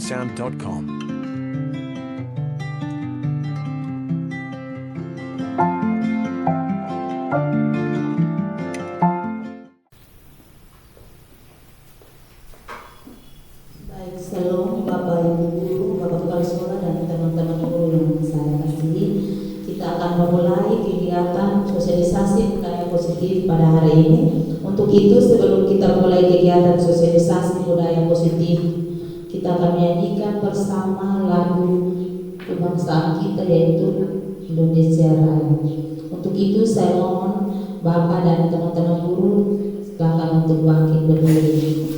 opensound.com. Baik, shalom Bapak Ibu Guru, Bapak Kepala Sekolah dan teman-teman guru yang saya kasihi. Kita akan memulai kegiatan sosialisasi budaya positif pada hari ini. Untuk itu, sebelum kita mulai kegiatan sosialisasi budaya positif, kita akan menyanyikan bersama lagu kebangsaan kita, yaitu Indonesia Raya. Untuk itu, saya mohon Bapak dan teman-teman guru silakan untuk bangkit berdiri.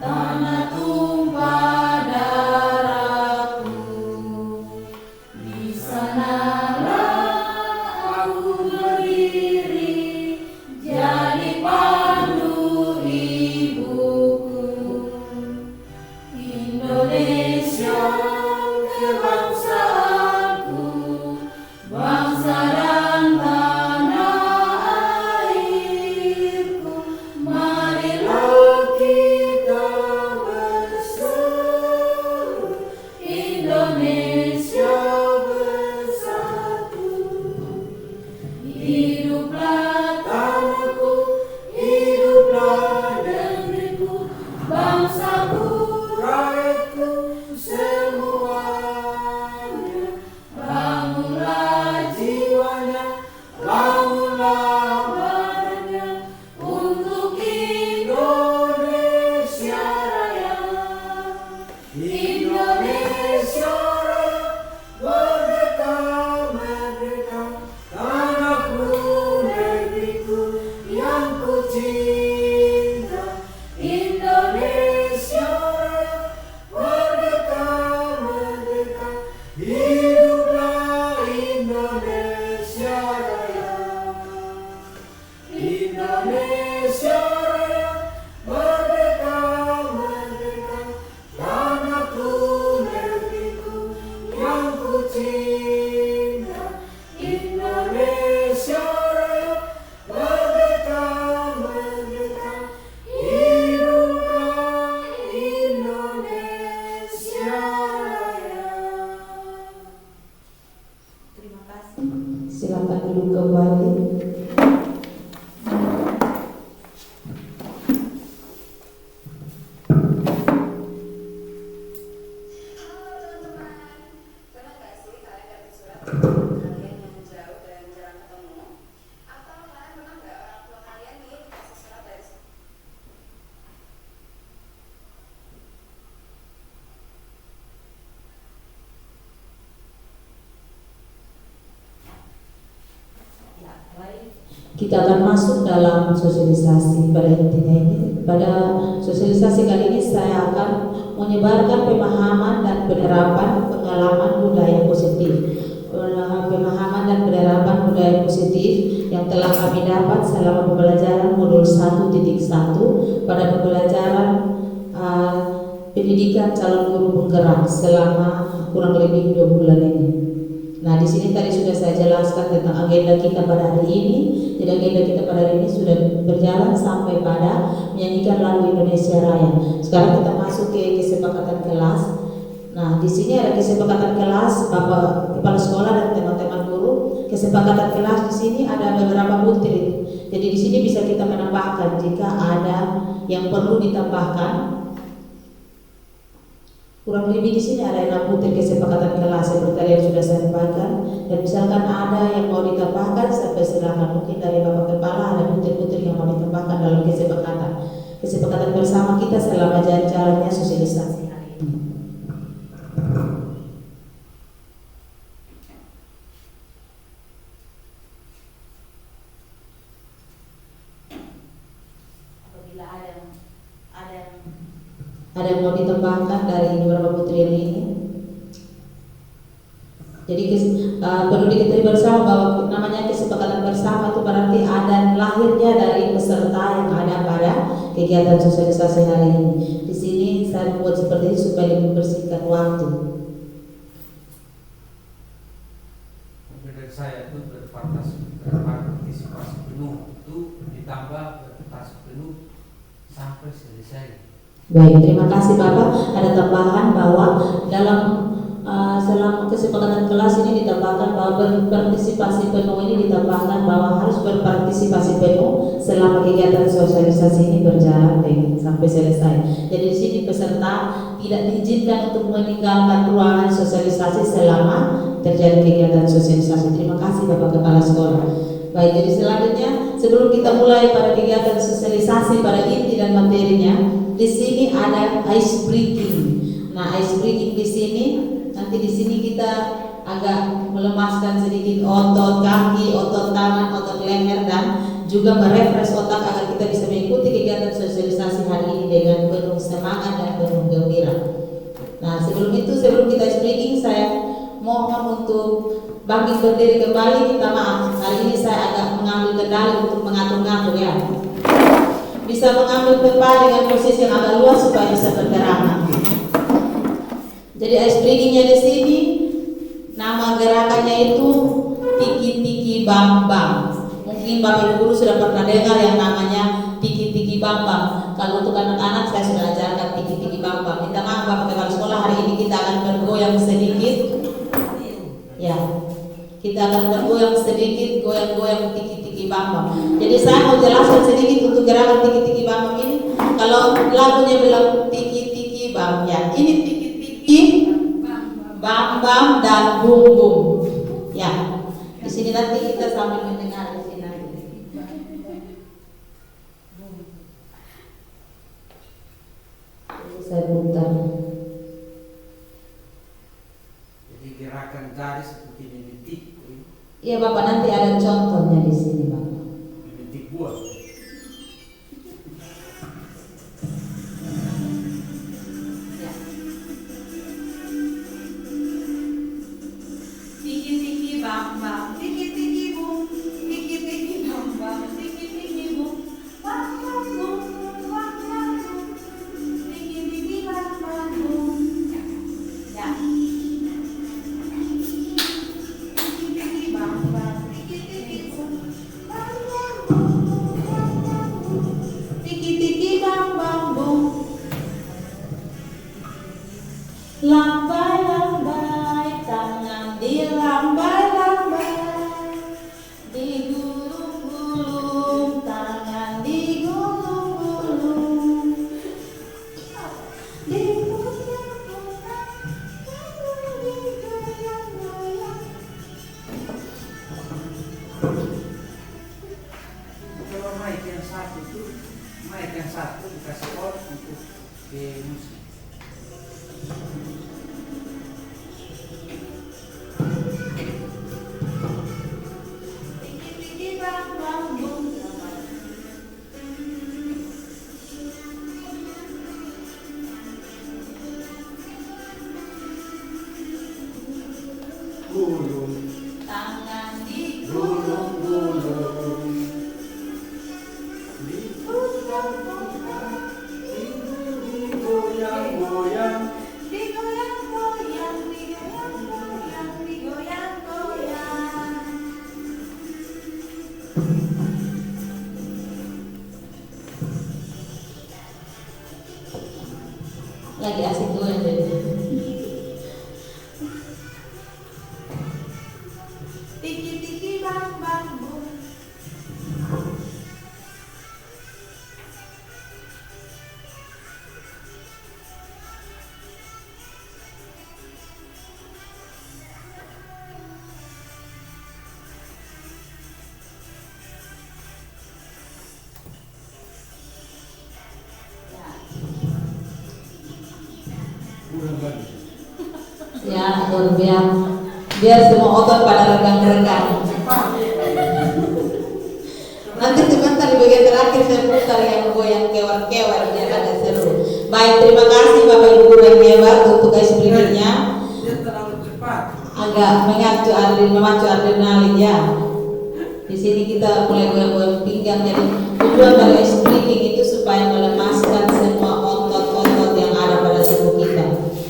Tanah tumpah darahku, di sanalah aku berdiri, jadi pandu ibuku. Indonesia kebangsaanku, bangsa dan tanah airku. Marilah kita bersatu, Indonesia bersatu. Hiduplah tanahku, hiduplah negeriku, bangsaku, rakyatku semuanya. Bangunlah jiwanya, bangunlah badannya, untuk Indonesia Raya. Indonesia Raya, merdeka, merdeka, tanahku, negeriku yang ku cinta. Indonesia Raya, merdeka, merdeka, hiduplah Indonesia Raya. Indonesia Raya, merdeka, merdeka, tanahku, negeriku yang ku cinta. Indonesia Raya, merdeka, merdeka, hiduplah Indonesia Raya. Terima kasih. Silakan duduk kembali. Pernah nggak sih kalian dapat surat dari teman kalian yang jauh dan jarang ketemu? Atau kalian pernah nggak orang tua kalian nih dikasih surat dari Ya, baik. Kita akan masuk dalam sosialisasi pada intinya ini. Pada sosialisasi kali ini saya akan menyebarkan pemahaman dan penerapan pengalaman budaya positif. Pemahaman dan penerapan budaya positif yang telah kami dapat selama pembelajaran modul 1.1 pada pembelajaran pendidikan calon guru penggerak selama kurang lebih 2 bulan ini. Nah, di sini tadi sudah saya jelaskan tentang agenda kita pada hari ini. Jadi agenda kita pada hari ini sudah berjalan sampai pada menyanyikan lagu Indonesia Raya. Sekarang kita masuk ke kesepakatan kelas. Nah, di sini ada kesepakatan kelas Bapak Kepala Sekolah dan teman-teman guru. Kesepakatan kelas di sini ada beberapa bukti. Jadi di sini bisa kita menambahkan jika ada yang perlu ditambahkan. Kurang lebih di sini ada 6 butir kesepakatan kelas seperti yang sudah saya sampaikan. Dan misalkan ada yang mau ditambahkan, sampai silakan. Mungkin dari Bapak Kepala ada butir-butir yang mau ditambahkan dalam kesepakatan bersama kita selama jalannya sosialisasi hari ini. Ada yang mau ditambahkan dari beberapa putri yang ini? Jadi perlu diketahui bersama bahwa namanya kesepakatan bersama itu berarti ada lahirnya dari peserta yang ada pada kegiatan sosialisasi hari ini. Di sini saya membuat seperti ini supaya lebih mempersingkat waktu. Dari saya itu berpartisipasi penuh itu ditambah berpartisipasi penuh sampai selesai. Baik, terima kasih Bapak. Ada tambahan bahwa dalam selama kesepakatan kelas ini ditambahkan bahwa berpartisipasi penuh ini ditambahkan bahwa harus berpartisipasi penuh selama kegiatan sosialisasi ini berjalan sampai selesai. Jadi di sini peserta tidak diizinkan untuk meninggalkan ruangan sosialisasi selama terjadi kegiatan sosialisasi. Terima kasih Bapak Kepala Sekolah. Baik, jadi selanjutnya sebelum kita mulai pada kegiatan sosialisasi pada inti dan materinya, di sini ada ice breaking. Nah, ice breaking di sini nanti di sini kita agak melemaskan sedikit otot kaki, otot tangan, otot leher dan juga merefresh otak agar kita bisa mengikuti kegiatan sosialisasi hari ini dengan penuh semangat dan penuh gembira. Nah, sebelum kita ice breaking, saya mohon untuk bangkit berdiri kembali. Minta maaf, hari ini saya agak mengambil kendali untuk mengatur-ngatur ya. Bisa mengambil tempat dengan posisi yang agak luas supaya bisa bergerak. Jadi ice breakingnya di sini, nama gerakannya itu tiki-tiki bam-bam. Mungkin Bapak Ibu Guru sudah pernah dengar yang namanya tiki-tiki bam-bam. Kalau untuk anak-anak saya sudah ajarkan tiki-tiki bam-bam. Minta maaf Bapak Kepala Sekolah, hari ini kita akan bergoyang sedikit. Ya, kita akan bergoyang sedikit, goyang-goyang tiki-tiki bam-bam. Jadi saya mau jelaskan sedikit untuk gerakan tiki-tiki bam-bam ini. Kalau lagunya bilang tiki-tiki bam, ya ini tiki-tiki bam-bam dan bum-bum. Ya, di sini nanti kita sambil mendengar di sini. Saya putar. Jadi gerakan jari seperti memetik. Iya Bapak, nanti ada contohnya di sini Bapak. Memetik buah. Ya. Tiki-tiki bam-bam, tiki-tiki bum, tiki-tiki bam-bam, tiki-tiki bum, bam-bam bum, bam-bam bum, tiki-tiki bam-bam bum. Ya. Tiki-tiki bam-bam, tiki-tiki bum, bam-bam bum, bam-bam bum, tiki-tiki bam-bam bum. Lambai-lambai, tangan dilambai-lambai, digulung-gulung, tangan digulung-gulung, digoyang-goyang, tangan digoyang-goyang. Kalau mic yang satu itu, mic yang satu dikasih on untuk ke musik. Tiki-tiki bam-bam bum. Gulung, Tangan digulung, gulung-gulung. goyang-goyang, Digoyang-goyang. digoyang-goyang, digoyang-goyang, digoyang-goyang. Lagi asik goyang jadi. Tiki-tiki bam-bam bum. Kurang lagi. Ya, biar semua otot pada regang-regang. Nanti sebentar di bagian terakhir saya putar yang goyang kewer-kewer biar agak seru. Baik, terima kasih Bapak Ibu guru yang hebat untuk explaining-nya. Dia terlalu cepat. Agak memacu adrenalin ya. Di sini kita mulai goyang-goyang pinggang. Jadi tujuan dari explaining itu supaya melemaskan semua otot-otot yang ada pada tubuh kita.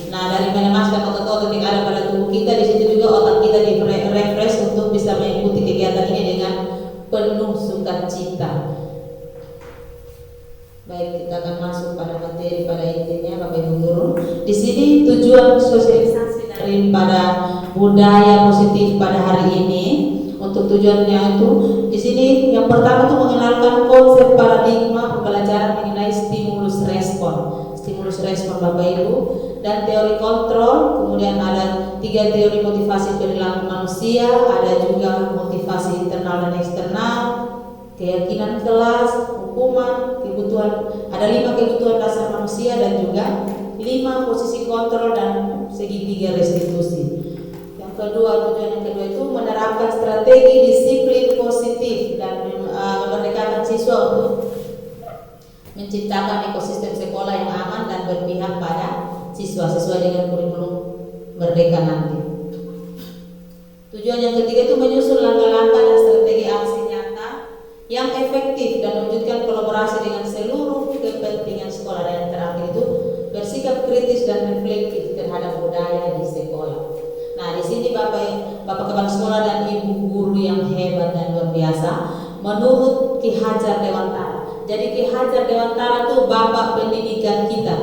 Nah, dari melemaskan otot-otot yang ada pada tubuh kita, di situ juga otak kita di refresh untuk bisa mengikuti kegiatan ini dengan penuh sukacita. Baik, kita akan masuk pada materi pada intinya Bapak Ibu guru. Di sini tujuan sosialisasi daripada budaya positif pada hari ini. Untuk tujuannya itu di sini yang pertama itu mengenalkan konsep paradigma pembelajaran mengenai stimulus respon Bapak Ibu, dan teori kontrol. Kemudian ada 3 teori motivasi perilaku manusia, ada juga motivasi internal dan eksternal, keyakinan kelas, hukuman, kebutuhan, ada 5 kebutuhan dasar manusia dan juga 5 posisi kontrol dan segitiga restitusi. Yang kedua, tujuan yang kedua itu menerapkan strategi disiplin positif dan memerdekakan siswa untuk menciptakan ekosistem sekolah yang aman dan berpihak pada siswa sesuai dengan kurikulum merdeka nanti. Tujuan yang ketiga itu menyusun langkah-langkah dan strategi aksi nyata yang efektif dan mewujudkan kolaborasi dengan seluruh kepentingan sekolah, dan yang terakhir itu bersikap kritis dan reflektif terhadap budaya di sekolah. Nah, di sini Bapak Kepala Sekolah dan Ibu guru yang hebat dan luar biasa, menurut Ki Hajar Dewantara. Jadi Ki Hajar Dewantara itu bapak pendidikan kita.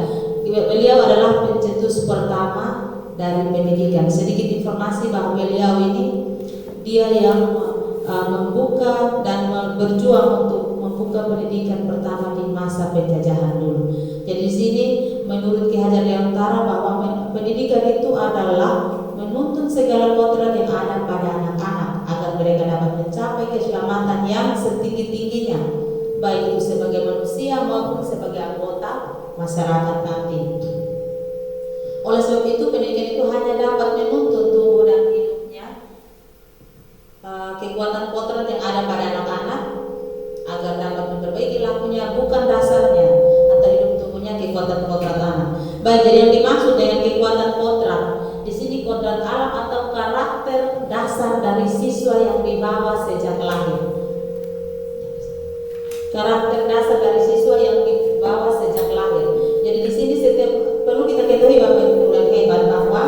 Beliau adalah pencetus pertama dari pendidikan. Sedikit informasi bahwa beliau ini dia yang membuka dan berjuang untuk membuka pendidikan pertama di masa penjajahan dulu. Jadi di sini menurut Ki Hajar Dewantara bahwa pendidikan itu adalah menuntun segala kodrat yang ada pada anak-anak agar mereka dapat mencapai keselamatan yang setinggi-tingginya, baik itu sebagai manusia maupun sebagai anggota masyarakat nanti. Oleh sebab itu pendidikan itu hanya dapat menuntun tubuh dan hidupnya kekuatan kodrat yang ada pada anak-anak agar dapat memperbaiki lakunya, bukan dasarnya atau hidup tubuhnya kekuatan kodrat anak. Baik, jadi yang dimaksud dengan kekuatan kodrat di sini kodrat alam atau karakter dasar dari siswa yang dibawa sejak lahir. Karakter dasar dari siswa yang dibawa sejak lahir. Jadi di sini perlu kita ketahui Bapak Ibu yang hebat bahwa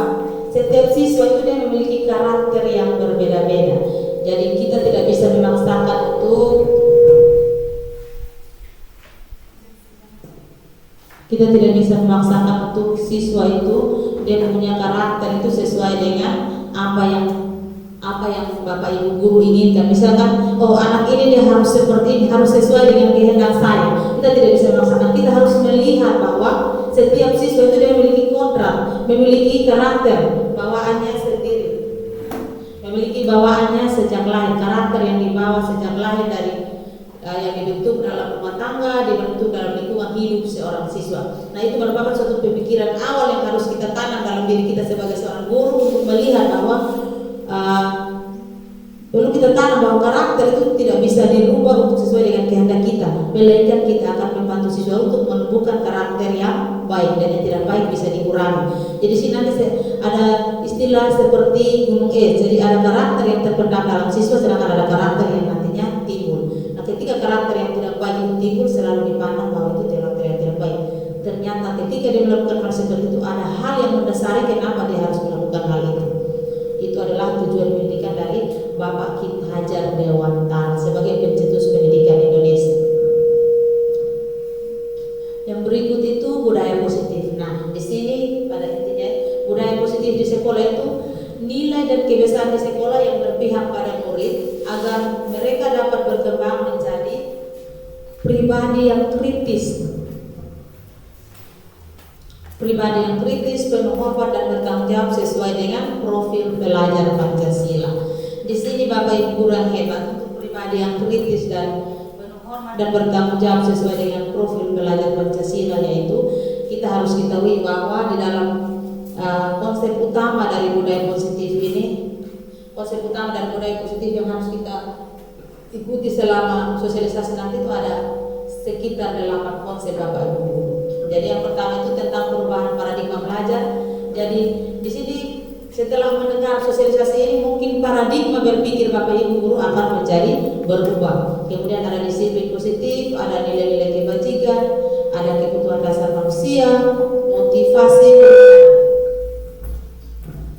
setiap siswa itu dia memiliki karakter yang berbeda-beda. Jadi kita tidak bisa memaksakan untuk siswa itu dia punya karakter itu sesuai dengan apa yang Bapak Ibu guru inginkan. Misalkan, oh anak ini dia harus seperti ini, harus sesuai dengan kehendak saya. Kita tidak bisa memaksakan. Kita harus melihat bahwa setiap siswa itu dia memiliki kodrat, memiliki karakter bawaannya sendiri, memiliki bawaannya sejak lahir, karakter yang dibawa sejak lahir dari yang dibentuk dalam rumah tangga, dibentuk dalam lingkungan hidup seorang siswa. Nah, itu merupakan suatu pemikiran awal yang harus kita tanam dalam diri kita sebagai seorang guru untuk melihat bahwa perlu kita tanam bahwa karakter itu tidak bisa dirubah untuk sesuai dengan kehendak kita, melainkan kita akan membantu siswa untuk menumbuhkan karakter yang baik, dan yang tidak baik bisa dikurangi. Jadi sini nanti ada istilah seperti gunung es. Jadi ada karakter yang terpendam dalam siswa, sedangkan ada karakter yang nantinya timbul. Nah, ketika karakter yang tidak baik itu timbul, selalu dipandang bahwa itu karakter yang tidak baik. Ternyata ketika dia melakukan hal seperti itu, ada hal yang mendasari kenapa dia harus melakukan hal itu. Itu adalah tujuan pendidikan dari Bapak Ki Hajar Dewantara sebagai pencetus pendidikan Indonesia. Yang berikut itu budaya positif. Nah, di sini pada intinya budaya positif di sekolah itu nilai dan kebiasaan di sekolah yang berpihak pada murid agar mereka dapat berkembang menjadi pribadi yang kritis. Pribadi yang kritis, penuh hormat dan bertanggung jawab sesuai dengan profil pelajar Pancasila. Di sini Bapak Ibu guru yang hebat, untuk pribadi yang kritis dan penuh hormat dan bertanggung jawab sesuai dengan profil pelajar Pancasila, yaitu kita harus ketahui bahwa di dalam konsep utama dari budaya positif ini, konsep utama dari budaya positif yang harus kita ikuti selama sosialisasi nanti itu ada sekitar 8 konsep Bapak Ibu guru. Jadi yang pertama itu tentang perubahan paradigma belajar. Jadi di sini setelah mendengar sosialisasi ini mungkin paradigma berpikir Bapak Ibu guru akan menjadi berubah. Kemudian ada disiplin positif, ada nilai-nilai kebajikan, ada kebutuhan dasar manusia, motivasi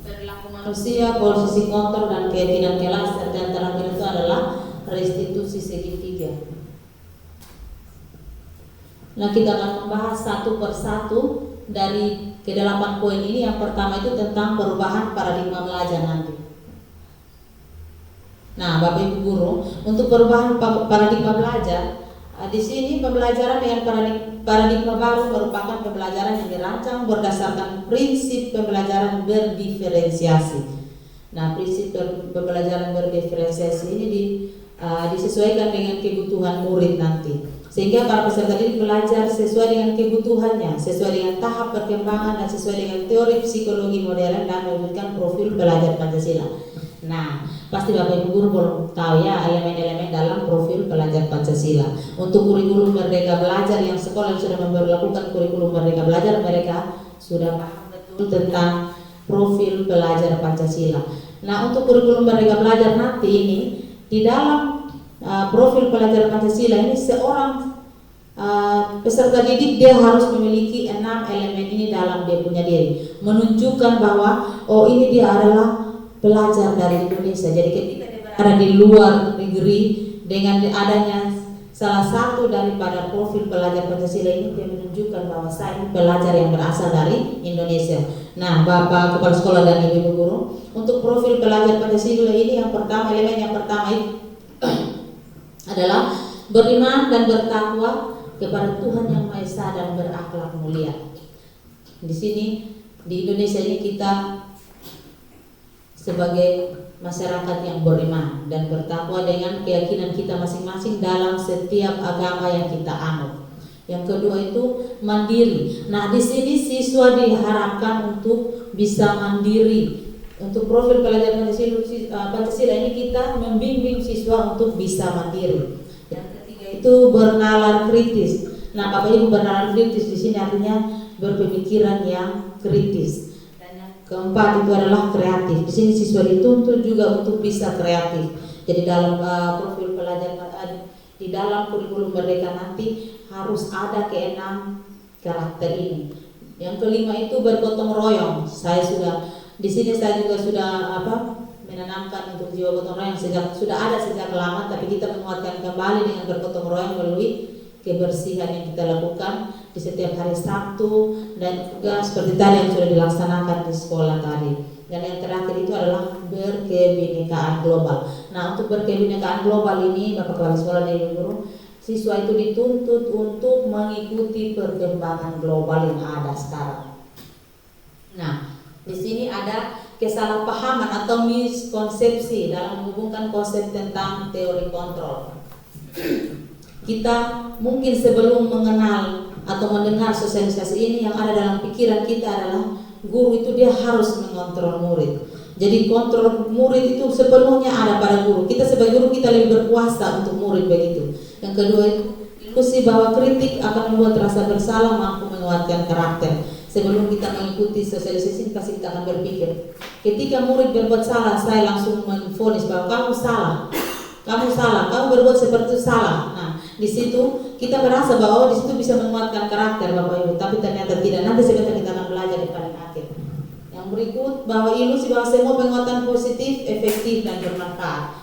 perilaku manusia, posisi kontrol dan keyakinan kelas, dan terakhir itu adalah restitusi segitiga. Nah, kita akan membahas satu persatu dari ke-8 poin ini. Yang pertama itu tentang perubahan paradigma belajar nanti. Nah, Bapak Ibu guru, untuk perubahan paradigma belajar, di sini pembelajaran dengan paradigma baru merupakan pembelajaran yang dirancang berdasarkan prinsip pembelajaran berdiferensiasi. Nah, prinsip pembelajaran berdiferensiasi ini disesuaikan dengan kebutuhan murid nanti. Sehingga para peserta didik belajar sesuai dengan kebutuhannya, sesuai dengan tahap perkembangan dan sesuai dengan teori psikologi modern dan mewujudkan profil pelajar Pancasila. Nah, pasti Bapak Ibu guru belum tahu ya elemen-elemen dalam profil pelajar Pancasila. Untuk kurikulum Merdeka Belajar yang sekolah yang sudah memperlakukan kurikulum Merdeka Belajar, mereka sudah paham betul tentang profil pelajar Pancasila. Nah, untuk kurikulum Merdeka Belajar nanti ini di dalam profil pelajar Pancasila ini seorang peserta didik dia harus memiliki 6 elemen ini dalam dia punya diri, menunjukkan bahwa oh ini dia adalah pelajar dari Indonesia. Jadi ketika dia berada di luar negeri dengan adanya salah satu daripada profil pelajar Pancasila ini, dia menunjukkan bahwa saya ini pelajar yang berasal dari Indonesia. Nah, Bapak Kepala Sekolah dan Ibu Guru, untuk profil pelajar Pancasila ini yang pertama, elemen yang pertama itu adalah beriman dan bertakwa kepada Tuhan Yang Maha Esa dan berakhlak mulia. Di sini di Indonesia ini kita sebagai masyarakat yang beriman dan bertakwa dengan keyakinan kita masing-masing dalam setiap agama yang kita anut. Yang kedua itu mandiri. Nah, di sini siswa diharapkan untuk bisa mandiri. Untuk profil pelajar Pancasila ini kita membimbing siswa untuk bisa mandiri. Yang ketiga itu bernalar kritis. Nah, Bapak Ibu, bernalar kritis di sini artinya berpemikiran yang kritis. Dan yang keempat itu adalah kreatif. Di sini siswa dituntut juga untuk bisa kreatif. Jadi dalam profil pelajar di dalam kurikulum Merdeka nanti harus ada ke-6 karakter ini. Yang kelima itu bergotong royong. Di sini saya juga sudah menanamkan untuk jiwa gotong royong sudah ada sejak lama, tapi kita menguatkan kembali dengan bergotong royong melalui kebersihan yang kita lakukan di setiap hari Sabtu dan juga seperti tadi yang sudah dilaksanakan di sekolah tadi. Dan yang terakhir itu adalah berkebinekaan global. Nah, untuk berkebinekaan global ini Bapak Kepala Sekolah dan Ibu Guru, siswa itu dituntut untuk mengikuti perkembangan global yang ada sekarang. Nah, di sini ada kesalahpahaman atau miskonsepsi dalam menghubungkan konsep tentang teori kontrol. Kita mungkin sebelum mengenal atau mendengar sosialisasi ini, yang ada dalam pikiran kita adalah guru itu dia harus mengontrol murid. Jadi kontrol murid itu sepenuhnya ada pada guru. Kita sebagai guru kita lebih berkuasa untuk murid begitu. Yang kedua itu ilusi bahwa kritik akan membuat rasa bersalah, mampu menguatkan karakter. Sebelum kita mengikuti sosialisasi ini pasti kita akan berpikir, ketika murid berbuat salah, saya langsung menvonis bahwa kamu salah, kamu berbuat seperti itu salah. Nah, di situ kita merasa bahwa di situ bisa menguatkan karakter Bapak Ibu, tapi ternyata tidak. Nanti sebentar kita akan belajar di paling akhir. Yang berikut bahwa ilusi bahwa semua penguatan positif, efektif dan bermanfaat.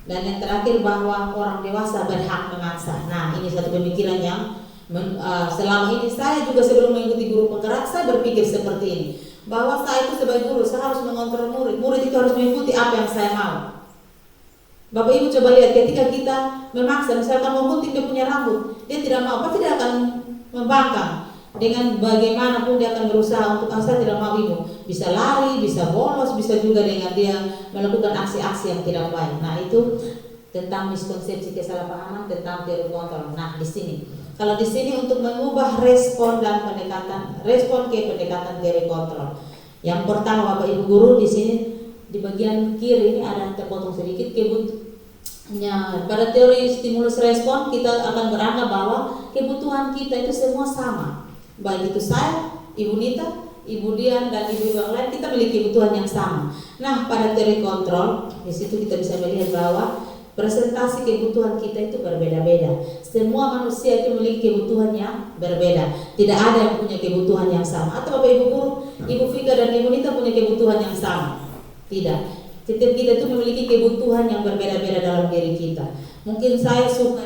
Dan yang terakhir bahwa orang dewasa berhak memaksa. Nah, ini satu pemikiran yang selama ini saya juga sebelum mengikuti guru penggerak saya berpikir seperti ini, bahwa saya itu sebagai guru saya harus mengontrol murid itu harus mengikuti apa yang saya mau. Bapak Ibu coba lihat ketika kita memaksa, misalkan mau gunting dia punya rambut, dia tidak mau, pasti dia akan membangkang. Dengan bagaimanapun dia akan berusaha untuk saya tidak mau Ibu. Bisa lari, bisa bolos, bisa juga dengan dia melakukan aksi-aksi yang tidak baik. Nah, itu tentang miskonsepsi kesalahpahaman tentang teori kontrol. Nah, di sini kalau di sini untuk mengubah respon ke pendekatan teori kontrol. Yang pertama Bapak Ibu guru, di sini di bagian kiri ini ada terpotong sedikit Ya, pada teori stimulus respon kita akan beranggap bahwa kebutuhan kita itu semua sama. Baik itu saya, Ibu Nita, Ibu Dian, dan Ibu yang lain, kita memiliki kebutuhan yang sama. Nah, pada teori kontrol, di situ kita bisa melihat bahwa presentasi kebutuhan kita itu berbeda-beda. Semua manusia itu memiliki kebutuhan yang berbeda. Tidak ada yang punya kebutuhan yang sama. Atau Bapak Ibu Guru, Ibu Vika dan Ibu Nita punya kebutuhan yang sama? Tidak. Setiap kita itu memiliki kebutuhan yang berbeda-beda dalam diri kita. Mungkin saya suka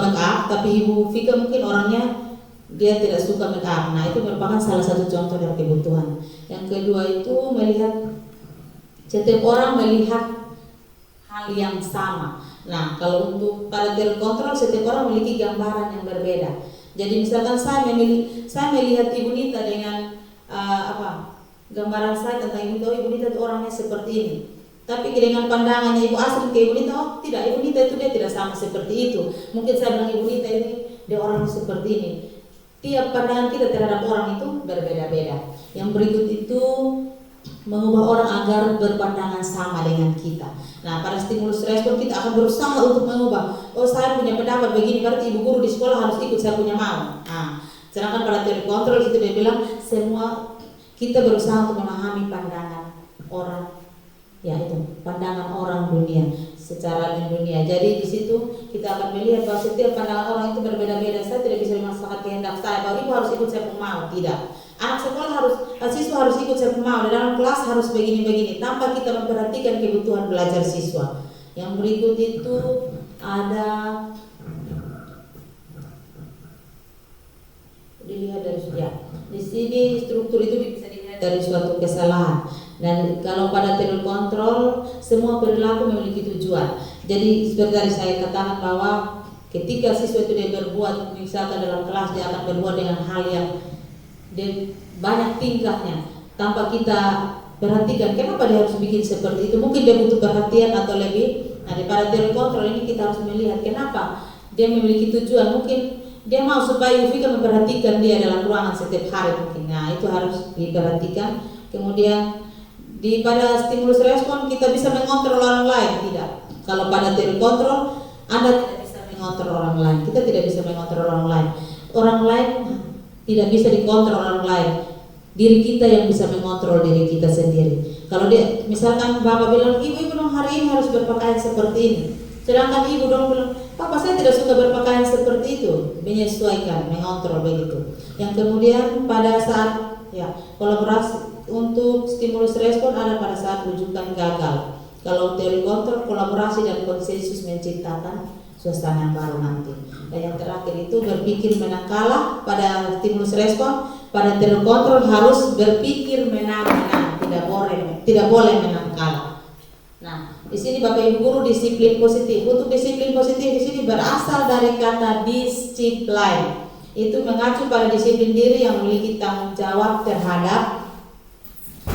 make up, tapi Ibu Vika mungkin orangnya dia tidak suka make up. Nah, itu merupakan salah satu contoh dari kebutuhan. Yang kedua itu melihat, setiap orang melihat hal yang sama. Nah, kalau untuk pada teori kontrol, setiap orang memiliki gambaran yang berbeda. Jadi misalkan saya melihat Ibu Nita dengan gambaran saya tentang Ibu Nita itu orangnya seperti ini. Tapi dengan pandangannya Ibu Asri ke Ibu Nita, oh tidak, Ibu Nita itu dia tidak sama seperti itu. Mungkin saya bilang Ibu Nita ini dia orang seperti ini. Tiap pandangan kita terhadap orang itu berbeda-beda. Yang berikut itu mengubah orang agar berpandangan sama dengan kita. Nah, pada stimulus respon kita akan berusaha untuk mengubah. Oh, saya punya pendapat begini, berarti Ibu Guru di sekolah harus ikut saya punya mau. Nah, sedangkan pada teori kontrol itu dia bilang semua kita berusaha untuk memahami pandangan orang, ya itu pandangan orang dunia secara dunia. Jadi di situ kita akan melihat bahwa setiap pandangan orang itu berbeda-beda. Saya tidak bisa memaksakan kehendak saya bahwa Ibu harus ikut saya mau, tidak. Anak sekolah siswa harus ikut saya mau, dalam kelas harus begini-begini tanpa kita memperhatikan kebutuhan belajar siswa. Yang berikut itu ada dilihat dari sudut. Di sini struktur itu bisa dilihat dari suatu kesalahan. Dan kalau pada teori kontrol, semua perilaku memiliki tujuan. Jadi seperti tadi saya katakan bahwa ketika siswa itu dia berbuat, misalkan dalam kelas dia akan berbuat dengan hal yang banyak tingkahnya, tanpa kita perhatikan kenapa dia harus bikin seperti itu. Mungkin dia butuh perhatian atau lebih. Nah, pada teori kontrol ini kita harus melihat kenapa dia memiliki tujuan. Mungkin dia mau supaya Vika memperhatikan dia dalam ruangan setiap hari mungkin. Nah, itu harus diperhatikan. Kemudian pada stimulus respon kita bisa mengontrol orang lain, tidak. Kalau pada teori kontrol Anda tidak bisa mengontrol orang lain. Kita tidak bisa mengontrol orang lain. Orang lain tidak bisa dikontrol orang lain. Diri kita yang bisa mengontrol diri kita sendiri. Kalau dia misalkan Bapak bilang, Ibu dong hari ini harus berpakaian seperti ini. Sedangkan Ibu dong bilang, Papa saya tidak suka berpakaian seperti itu. Menyesuaikan, mengontrol begitu. Yang kemudian pada saat kolaborasi untuk stimulus respon ada pada saat rujukan gagal. Kalau teori kontrol, kolaborasi dan konsensus menciptakan suasana yang baru nanti. Dan yang terakhir itu berpikir menang kalah. Pada stimulus respon, pada teori kontrol harus berpikir menang-menang, tidak boleh menang kalah. Nah, di sini Bapak Ibu Guru disiplin positif. Untuk disiplin positif di sini berasal dari kata disiplin. Itu mengacu pada disiplin diri yang memiliki tanggung jawab terhadap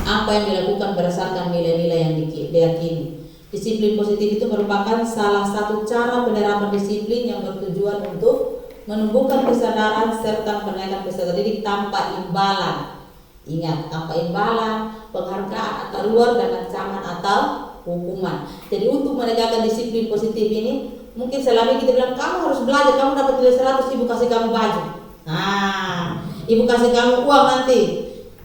apa yang dilakukan berdasarkan nilai-nilai yang diyakini. Disiplin positif itu merupakan salah satu cara penerapan disiplin yang bertujuan untuk menumbuhkan kesadaran serta menaikkan peserta didik tanpa imbalan. Ingat, tanpa imbalan, penghargaan atau reward dan ancaman atau hukuman. Jadi untuk menegakkan disiplin positif ini, mungkin selama kita bilang kamu harus belajar, kamu dapat nilai 100, Ibu kasih kamu baju. Nah, Ibu kasih kamu uang nanti.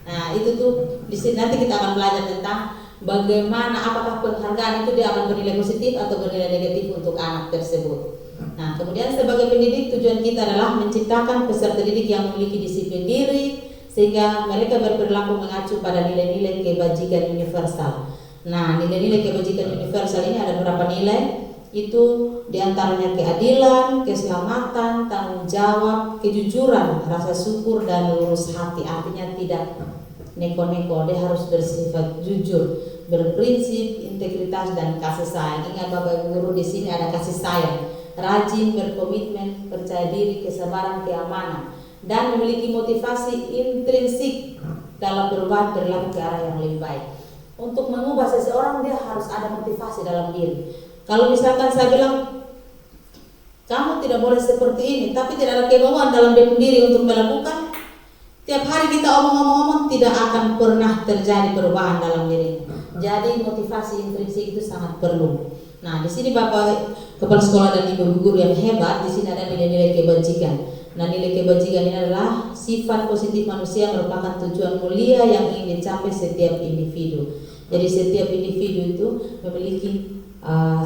Nah, itu tuh di sini nanti kita akan belajar tentang bagaimana apakah penghargaan itu dia akan bernilai positif atau bernilai negatif untuk anak tersebut. Nah, kemudian sebagai pendidik tujuan kita adalah menciptakan peserta didik yang memiliki disiplin diri sehingga mereka berperilaku mengacu pada nilai-nilai kebajikan universal. Nah, nilai-nilai kebajikan universal ini ada beberapa nilai. Itu diantaranya keadilan, keselamatan, tanggung jawab, kejujuran, rasa syukur, dan lurus hati. Artinya tidak neko-neko, dia harus bersifat jujur, berprinsip, integritas, dan kasih sayang. Ingat Bapak Ibu Guru, di sini ada kasih sayang, rajin, berkomitmen, percaya diri, kesabaran, keamanan, dan memiliki motivasi intrinsik dalam perubahan perilaku ke arah yang lebih baik. Untuk mengubah seseorang dia harus ada motivasi dalam diri. Kalau misalkan saya bilang kamu tidak boleh seperti ini, tapi tidak ada kemauan dalam diri untuk melakukan, tiap hari kita omong-omong tidak akan pernah terjadi perubahan dalam diri. Jadi motivasi intrinsik itu sangat perlu. Nah, di sini Bapak Kepala Sekolah dan Ibu guru yang hebat, di sini ada nilai-nilai kebajikan. Nah, nilai kebajikan ini adalah sifat positif manusia merupakan tujuan mulia yang ingin dicapai setiap individu. Jadi setiap individu itu memiliki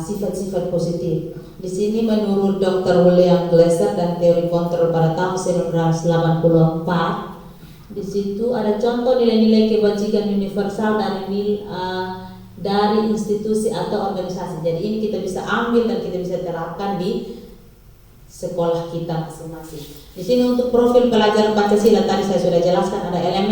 sifat-sifat positif. Di sini menurut Dr. William Glasser dan teori kontrol pada tahun 1984, di situ ada contoh nilai-nilai kebajikan universal dari institusi atau organisasi. Jadi ini kita bisa ambil dan kita bisa terapkan di sekolah kita masing-masing. Di sini untuk profil pelajar Pancasila tadi saya sudah jelaskan ada 6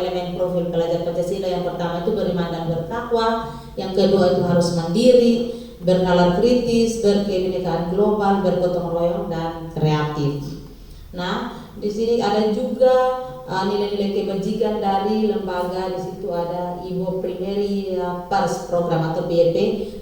elemen profil pelajar Pancasila. Yang pertama itu beriman dan bertakwa, yang kedua itu harus mandiri, bernalar kritis, berkebinekaan global, bergotong royong dan kreatif. Nah, di sini ada juga nilai-nilai kebajikan dari lembaga. Di situ ada Ibu Primary Pers Program atau PEP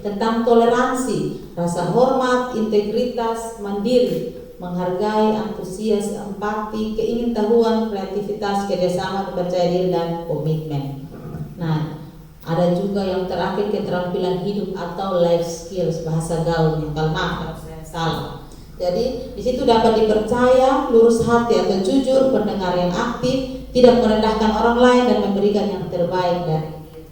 tentang toleransi, rasa hormat, integritas, mandiri, menghargai, antusias, empati, keingintahuan, kreativitas, kerjasama, percaya diri dan komitmen. Nah, ada juga yang terakhir keterampilan hidup atau life skills, bahasa gaulnya. Kalau saya salah. Jadi di situ dapat dipercaya, lurus hati atau jujur, pendengar yang aktif, tidak merendahkan orang lain dan memberikan yang terbaik dari diri.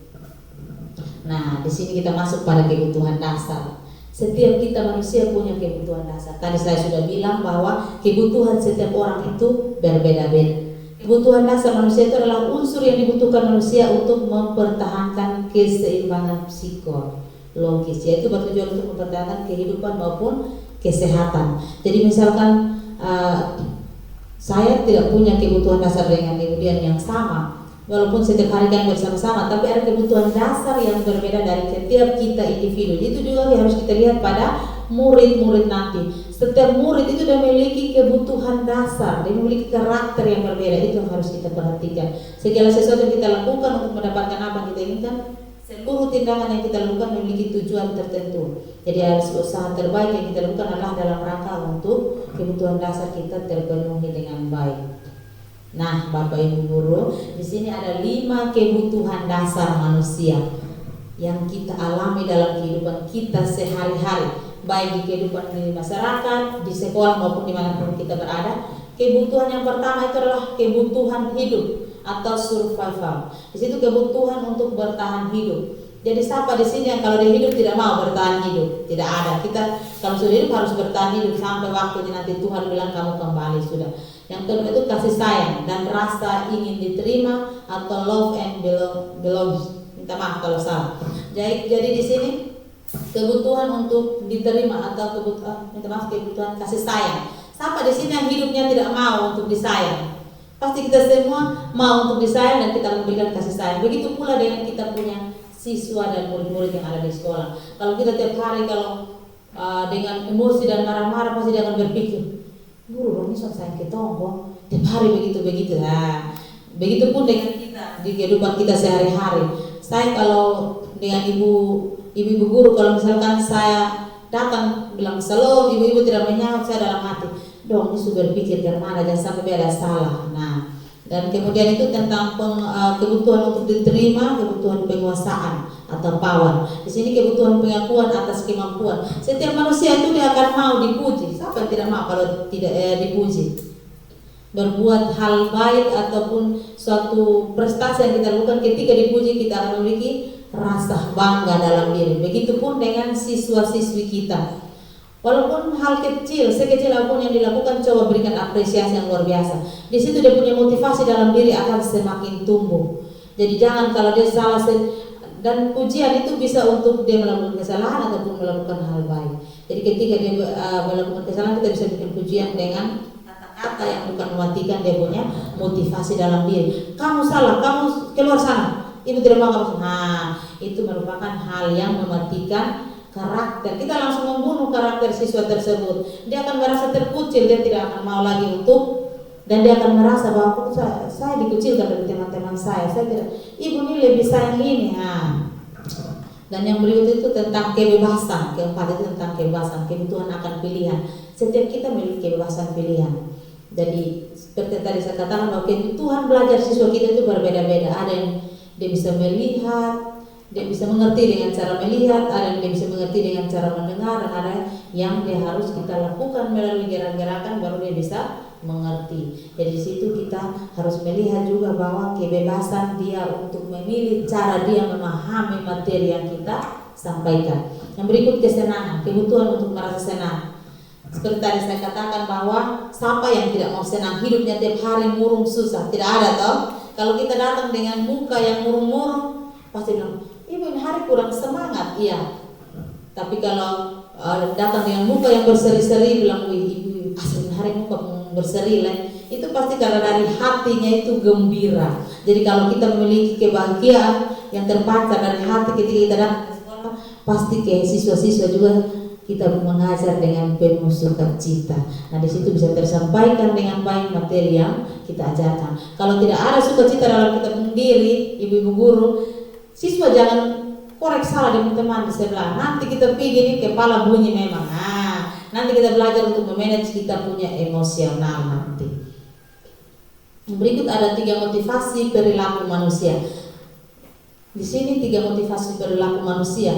Nah, di sini kita masuk pada kebutuhan dasar. Setiap kita manusia punya kebutuhan dasar. Tadi saya sudah bilang bahwa kebutuhan setiap orang itu berbeda-beda. Kebutuhan dasar manusia itu adalah unsur yang dibutuhkan manusia untuk mempertahankan keseimbangan psikologis, yaitu bertujuan untuk mempertahankan kehidupan maupun kesehatan. Jadi misalkan saya tidak punya kebutuhan dasar dengan kemudian yang sama, walaupun setiap hari kan bersama-sama, tapi ada kebutuhan dasar yang berbeda dari setiap kita individu. Itu juga harus kita lihat pada murid-murid nanti. Setiap murid itu memiliki kebutuhan dasar, dia memiliki karakter yang berbeda. Itu yang harus kita perhatikan. Segala sesuatu yang kita lakukan untuk mendapatkan apa yang kita inginkan, seluruh tindakan yang kita lakukan memiliki tujuan tertentu. Jadi harus usaha terbaik yang kita lakukan adalah dalam rangka untuk kebutuhan dasar kita terpenuhi dengan baik. Nah, Bapak Ibu guru, di sini ada 5 kebutuhan dasar manusia yang kita alami dalam kehidupan kita sehari-hari, baik di kehidupan di masyarakat, di sekolah maupun dimanapun kita berada. Kebutuhan yang pertama itu adalah kebutuhan hidup atau survival. Di situ kebutuhan untuk bertahan hidup. Jadi siapa di sini yang kalau dia hidup tidak mau bertahan hidup? Tidak ada. Kita kalau sudah hidup harus bertahan hidup sampai waktu nanti Tuhan bilang kamu kembali sudah. Yang kedua itu kasih sayang dan rasa ingin diterima atau love and belong. Minta maaf kalau salah. Jadi di sini kebutuhan untuk diterima atau kebutuhan kasih sayang. Siapa di sini yang hidupnya tidak mau untuk disayang? Pasti kita semua mau untuk disayang dan kita memberikan kasih sayang. Begitu pula dengan kita punya siswa dan murid-murid yang ada di sekolah. Kalau kita tiap hari dengan emosi dan marah-marah, pasti dia akan berpikir, guru dong ini sayang kita kok. Tiap hari begitu. Nah, begitupun dengan kita di kehidupan kita sehari-hari. Saya kalau dengan ibu guru, kalau misalkan saya datang bilang selalu ibu-ibu tidak menyahut, saya dalam hati, dong ini sudah berpikir dari mana jangan sampai ada salah. Nah, dan kemudian itu tentang kebutuhan untuk diterima, kebutuhan penguasaan atau power. Di sini kebutuhan pengakuan atas kemampuan. Setiap manusia itu dia akan mau dipuji. Siapa yang tidak mau kalau tidak dipuji? Berbuat hal baik ataupun suatu prestasi yang kita lakukan, ketika dipuji kita akan memiliki rasa bangga dalam diri. Begitupun dengan siswa-siswi kita. Walaupun hal kecil, sekecil apapun yang dilakukan, coba berikan apresiasi yang luar biasa. Di situ dia punya motivasi dalam diri akan semakin tumbuh. Jadi jangan kalau dia salah dan pujian itu bisa untuk dia melakukan kesalahan ataupun melakukan hal baik. Jadi ketika dia melakukan kesalahan, kita bisa bikin pujian dengan kata-kata yang bukan mematikan dia punya motivasi dalam diri. Kamu salah, kamu keluar sana. Ibu tidak mau kamu. Nah, itu merupakan hal yang mematikan karakter. Kita langsung membunuh karakter siswa tersebut. Dia akan merasa terkucil, dia tidak akan mau lagi untuk, dan dia akan merasa bahwa saya dikucilkan dari teman-teman saya tidak, ibu ini lebih sayang ini. Nah, dan yang berikut itu tentang kebebasan. Keempat itu tentang kebebasan, kebutuhan akan pilihan. Setiap kita memiliki kebebasan pilihan. Jadi seperti tadi saya katakan bahwa kebutuhan belajar siswa kita itu berbeda-beda. Ada yang dia bisa melihat, dia bisa mengerti dengan cara melihat, ada yang dia bisa mengerti dengan cara mendengar, dan ada yang dia harus kita lakukan melalui gerakan-gerakan baru dia bisa mengerti. Jadi di situ kita harus melihat juga bahwa kebebasan dia untuk memilih cara dia memahami materi yang kita sampaikan. Yang berikut kesenangan, kebutuhan untuk merasa senang. Seperti tadi saya katakan bahwa siapa yang tidak mau senang, hidupnya tiap hari murung susah, tidak ada toh. Kalau kita datang dengan muka yang murung-murung, pasti bilang, ibu ini hari kurang semangat, iya. Tapi kalau datang dengan muka yang berseri-seri, bilang, wih ibu asli hari muka berseri lah, itu pasti karena dari hatinya itu gembira. Jadi kalau kita memiliki kebahagiaan yang terpancar dari hati ketika kita datang ke sekolah, pasti ke siswa-siswa juga kita mengajar dengan penuh sukacita. Nah di situ bisa tersampaikan dengan baik materi yang kita ajarkan. Kalau tidak ada sukacita dalam kita sendiri, ibu-ibu guru, siswa jangan korek salah dengan teman di sebelah. Nanti kita pergi ini kepala bunyi memang. Nanti kita belajar untuk memanage kita punya emosional nanti. Berikut ada 3 motivasi perilaku manusia. Di sini 3 motivasi perilaku manusia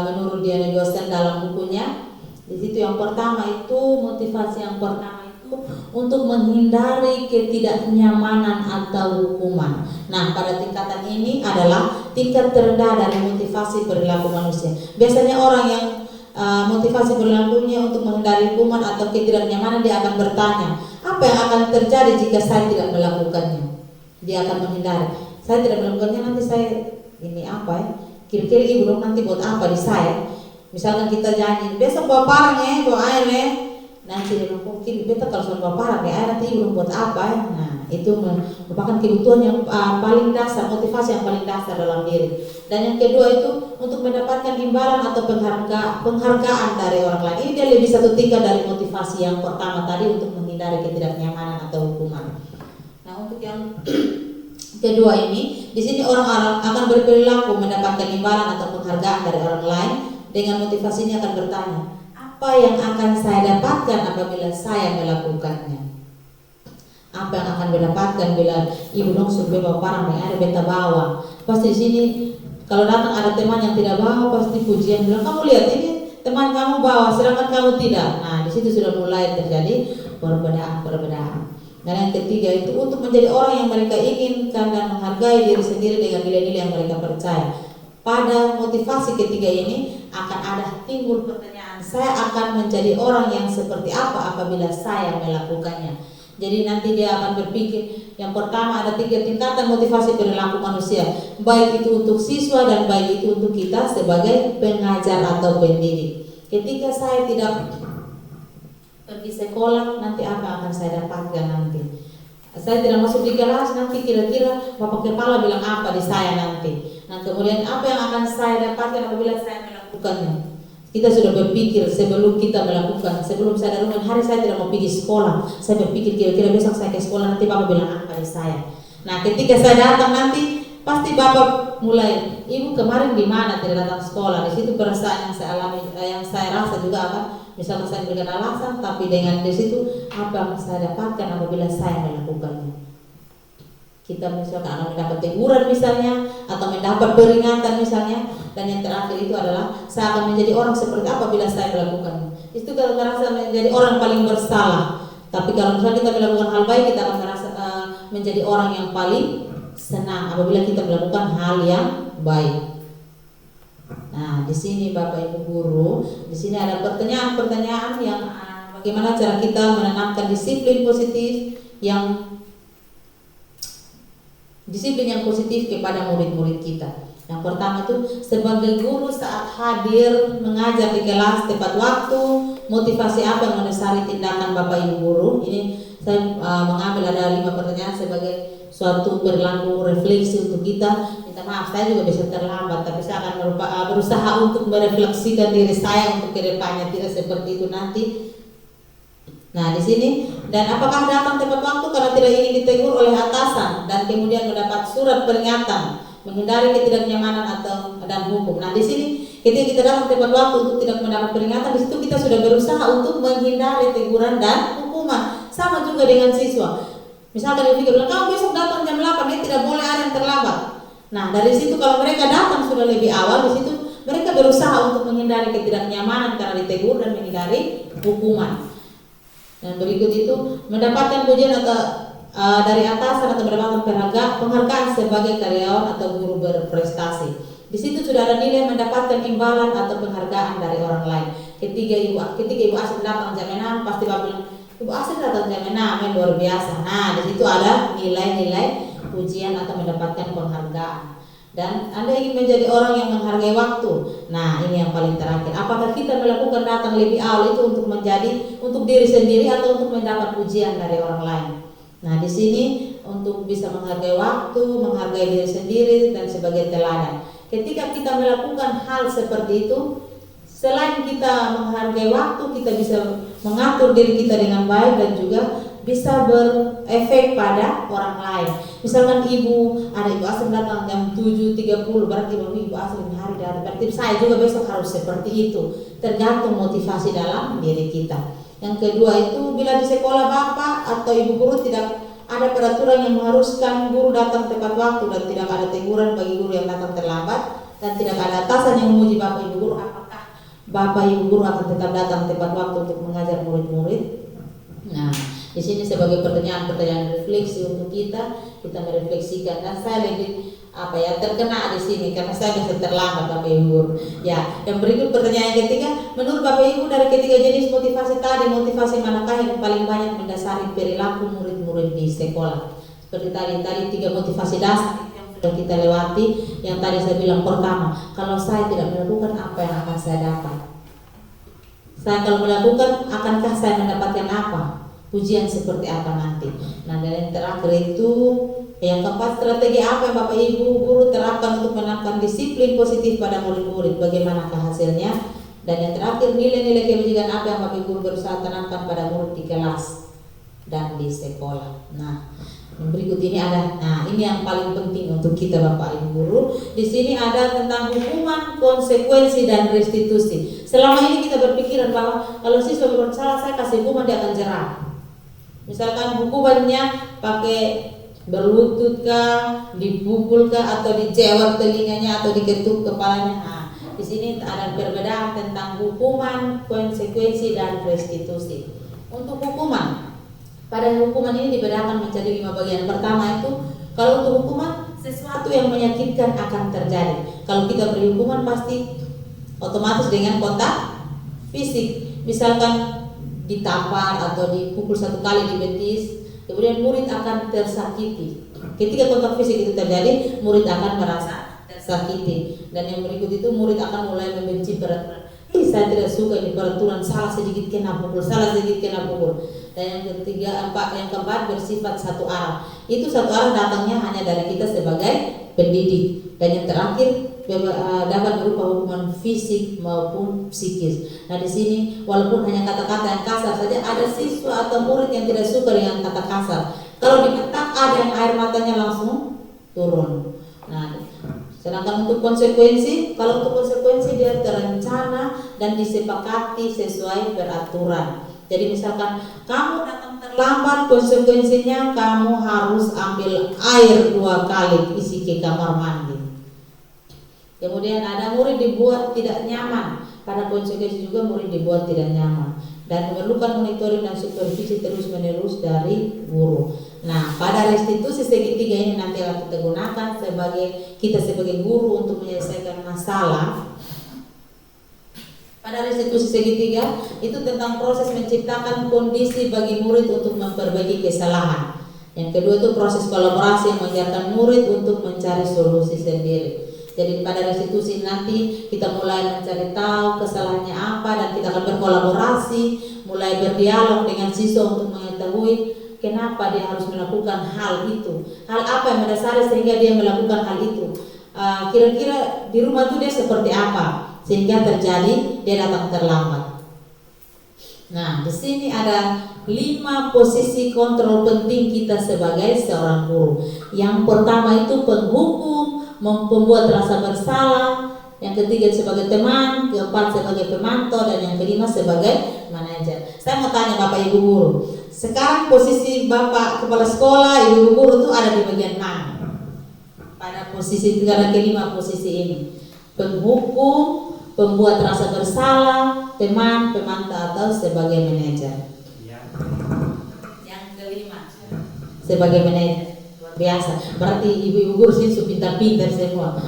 menurut Diana Gosen dalam bukunya. Di situ yang pertama itu motivasi yang pertama itu untuk menghindari ketidaknyamanan atau hukuman. Nah, pada tingkatan ini adalah tingkat terendah dari motivasi perilaku manusia. Biasanya orang yang motivasi perilakunya untuk menghindari hukuman atau ketidaknyamanan, dia akan bertanya, apa yang akan terjadi jika saya tidak melakukannya? Dia akan menghindari. Saya tidak melakukannya, nanti saya ini apa ya? Kira-kira ibu dong nanti buat apa di saya? Misalkan kita janji besok bawa parang ya, bawa air ya. Nanti dia bilang, kira beta kalau sudah bawa parang ya, air nanti ibu dong buat apa ya? Nah itu merupakan kebutuhan yang paling dasar, motivasi yang paling dasar dalam diri. Dan yang kedua itu untuk mendapatkan imbalan atau penghargaan dari orang lain. Ini dia lebih satu tingkat dari motivasi yang pertama tadi untuk menghindari ketidaknyamanan atau hukuman. Nah untuk yang kedua ini, di sini orang akan berperilaku mendapatkan imbalan atau penghargaan dari orang lain. Dengan motivasi ini akan bertanya, apa yang akan saya dapatkan apabila saya melakukannya? Apa yang akan didapatkan bila ibu dong suruh bawa parang yang ada beta bawa? Pasti di sini kalau datang ada teman yang tidak bawa, pasti pujian bilang, kamu lihat ini teman kamu bawa, sedangkan kamu tidak. Nah di situ sudah mulai terjadi perbedaan. Dan yang ketiga itu untuk menjadi orang yang mereka inginkan dan menghargai diri sendiri dengan nilai-nilai yang mereka percaya. Pada motivasi ketiga ini akan ada timbul pertanyaan, saya akan menjadi orang yang seperti apa apabila saya melakukannya. Jadi nanti dia akan berpikir, yang pertama ada 3 tingkatan motivasi perilaku manusia, baik itu untuk siswa dan baik itu untuk kita sebagai pengajar atau pendidik. Ketika saya tidak pergi sekolah, nanti apa akan saya dapatkan nanti? Saya tidak masuk di kelas, nanti kira-kira bapak kepala bilang apa di saya nanti. Nah kemudian apa yang akan saya dapatkan apabila saya melakukannya? Kita sudah berpikir sebelum kita melakukan, sebelum saya dari rumah, hari saya tidak mau pergi sekolah, saya berpikir kira-kira besok saya ke sekolah nanti bapak bilang apa di saya. Nah ketika saya datang nanti pasti bapak mulai, ibu kemarin di mana tidak datang sekolah? Di situ perasaan yang saya alami, yang saya rasa juga akan, misalnya saya berikan alasan, tapi dengan di situ apa yang saya dapatkan apabila saya melakukannya? Kita misalkan akan mendapat teguran misalnya, atau mendapat peringatan misalnya, dan yang terakhir itu adalah saya akan menjadi orang seperti apa bila saya melakukannya. Itu kalau merasa menjadi orang paling bersalah. Tapi kalau misalnya kita melakukan hal baik, kita akan merasa menjadi orang yang paling senang apabila kita melakukan hal yang baik. Nah, di sini Bapak Ibu guru, di sini ada pertanyaan-pertanyaan yang bagaimana cara kita menanamkan disiplin yang positif kepada murid-murid kita. Yang pertama itu sebagai guru saat hadir mengajar di kelas tepat waktu, motivasi apa yang mendasari tindakan Bapak Ibu guru. Ini saya mengambil ada 5 pertanyaan sebagai suatu perilaku refleksi untuk kita. Minta maaf saya juga bisa terlambat, tapi saya akan berusaha untuk merefleksikan diri saya untuk kedepannya tidak seperti itu nanti. Nah di sini, dan apakah datang tepat waktu karena tidak ingin ditegur oleh atasan dan kemudian mendapat surat peringatan, menghindari ketidaknyamanan dan hukum. Nah di sini ketika kita datang tepat waktu untuk tidak mendapat peringatan, di situ kita sudah berusaha untuk menghindari teguran dan hukuman. Sama juga dengan siswa. Misalkan dia bilang, kamu besok datang jam 8, dia tidak boleh ada yang terlambat. Nah, dari situ kalau mereka datang sudah lebih awal, di situ mereka berusaha untuk menghindari ketidaknyamanan karena ditegur dan menghindari hukuman. Dan berikut itu mendapatkan pujian atau dari atasan atau mendapatkan penghargaan sebagai karyawan atau guru berprestasi. Di situ sudah ada nilai mendapatkan imbalan atau penghargaan dari orang lain. Ketika ibu Asri datang jam 6 pasti bapak bilang, Ibu Asri datang jam 6 luar biasa. Nah, di situ ada nilai-nilai pujian atau mendapatkan penghargaan. Dan Anda ingin menjadi orang yang menghargai waktu. Nah, ini yang paling terakhir. Apakah kita melakukan datang lebih awal itu untuk diri sendiri atau untuk mendapat pujian dari orang lain? Nah, di sini untuk bisa menghargai waktu, menghargai diri sendiri dan sebagai teladan. Ketika kita melakukan hal seperti itu, selain kita menghargai waktu, kita bisa mengatur diri kita dengan baik dan juga bisa berefek pada orang lain. Misalkan ibu Asri datang jam 7.30, berarti ibu Asri hari dari, berarti saya juga besok harus seperti itu. Tergantung motivasi dalam diri kita. Yang kedua itu, bila di sekolah bapak atau ibu guru tidak ada peraturan yang mengharuskan guru datang tepat waktu dan tidak ada teguran bagi guru yang datang terlambat dan tidak ada atasan yang memuji bapak ibu guru, apakah bapak ibu guru akan tetap datang tepat waktu untuk mengajar murid-murid? Nah, di sini sebagai pertanyaan refleksi untuk kita merefleksikan. Dan saya lebih terkena di sini karena saya bisa terlambat bapak ibu guru. Ya, yang berikut pertanyaan ketiga, menurut bapak ibu dari ketiga jenis motivasi tadi, motivasi manakah yang paling banyak mendasari perilaku murid-murid di sekolah? Seperti tadi 3 motivasi dasar yang sudah kita lewati. Yang tadi saya bilang, pertama, kalau saya tidak melakukan, apa yang akan saya dapat? Saya kalau melakukan, akankah saya mendapatkan apa? Pujian seperti apa nanti? Nah, dan yang terakhir itu, yang keempat, strategi apa yang bapak ibu guru terapkan untuk menanamkan disiplin positif pada murid-murid? Bagaimanakah hasilnya? Dan yang terakhir, nilai-nilai kebajikan apa yang bapak ibu guru berusaha tanamkan pada murid di kelas dan di sekolah? Nah, yang berikut ini ada. Nah, ini yang paling penting untuk kita bapak ibu guru. Di sini ada tentang hukuman, konsekuensi dan restitusi. Selama ini kita berpikiran bahwa kalau siswa berbuat salah, saya kasih hukuman, dia akan jerah. Misalkan hukumannya pakai berlutut kah, dipukul kah, atau dijewar telinganya, atau diketuk kepalanya. Nah, di sini ada perbedaan tentang hukuman, konsekuensi dan restitusi. Untuk hukuman, pada hukuman ini dibedakan menjadi 5 bagian. Pertama itu, kalau untuk hukuman, sesuatu yang menyakitkan akan terjadi. Kalau kita beri hukuman pasti otomatis dengan kontak fisik. Misalkan ditampar atau dipukul 1 kali di betis, kemudian murid akan tersakiti. Ketika kontak fisik itu terjadi, murid akan merasa tersakiti. Dan yang berikut itu, murid akan mulai membenci peraturan. Saya tidak suka ini peraturan, salah sedikit kena pukul, salah sedikit kena pukul. Dan yang keempat bersifat satu arah. Itu satu arah datangnya hanya dari kita sebagai pendidik. Dan yang terakhir dapat berupa hukuman fisik maupun psikis. Nah, di sini walaupun hanya kata-kata yang kasar saja, ada siswa atau murid yang tidak suka dengan kata kasar. Kalau dibentak, ada yang air matanya langsung turun. Nah, sedangkan untuk konsekuensi, kalau untuk konsekuensi dia terencana dan disepakati sesuai peraturan. Jadi misalkan kamu datang terlambat, konsekuensinya kamu harus ambil air 2 kali isi ke kamar mandi. Kemudian ada murid dibuat tidak nyaman, pada konsekuensi juga murid dibuat tidak nyaman. Dan memerlukan monitoring dan supervisi terus menerus dari guru. Nah, pada restitusi segitiga ini nanti akan kita gunakan sebagai guru untuk menyelesaikan masalah. Pada restitusi segitiga itu tentang proses menciptakan kondisi bagi murid untuk memperbaiki kesalahan. Yang kedua itu proses kolaborasi yang mengajarkan murid untuk mencari solusi sendiri. Jadi pada restitusi nanti kita mulai mencari tahu kesalahannya apa dan kita akan berkolaborasi, mulai berdialog dengan siswa untuk mengetahui kenapa dia harus melakukan hal itu. Hal apa yang mendasari sehingga dia melakukan hal itu. Kira-kira di rumah itu dia seperti apa sehingga terjadi dia datang terlambat. Nah, di sini ada 5 posisi kontrol penting kita sebagai seorang guru. Yang pertama itu penghukum, membuat rasa bersalah, yang ketiga sebagai teman, keempat sebagai pemantau, dan yang kelima sebagai manajer. Saya mau tanya Bapak Ibu guru, sekarang posisi Bapak kepala sekolah, Ibu guru itu ada di bagian mana? pada posisi negara kelima posisi ini. Penghukum, pembuat rasa bersalah, teman, pemantau atau sebagai manajer. Yang kelima sebagai manajer. Luar biasa. Berarti ibu-ibu guru sini pintar-pintar semua.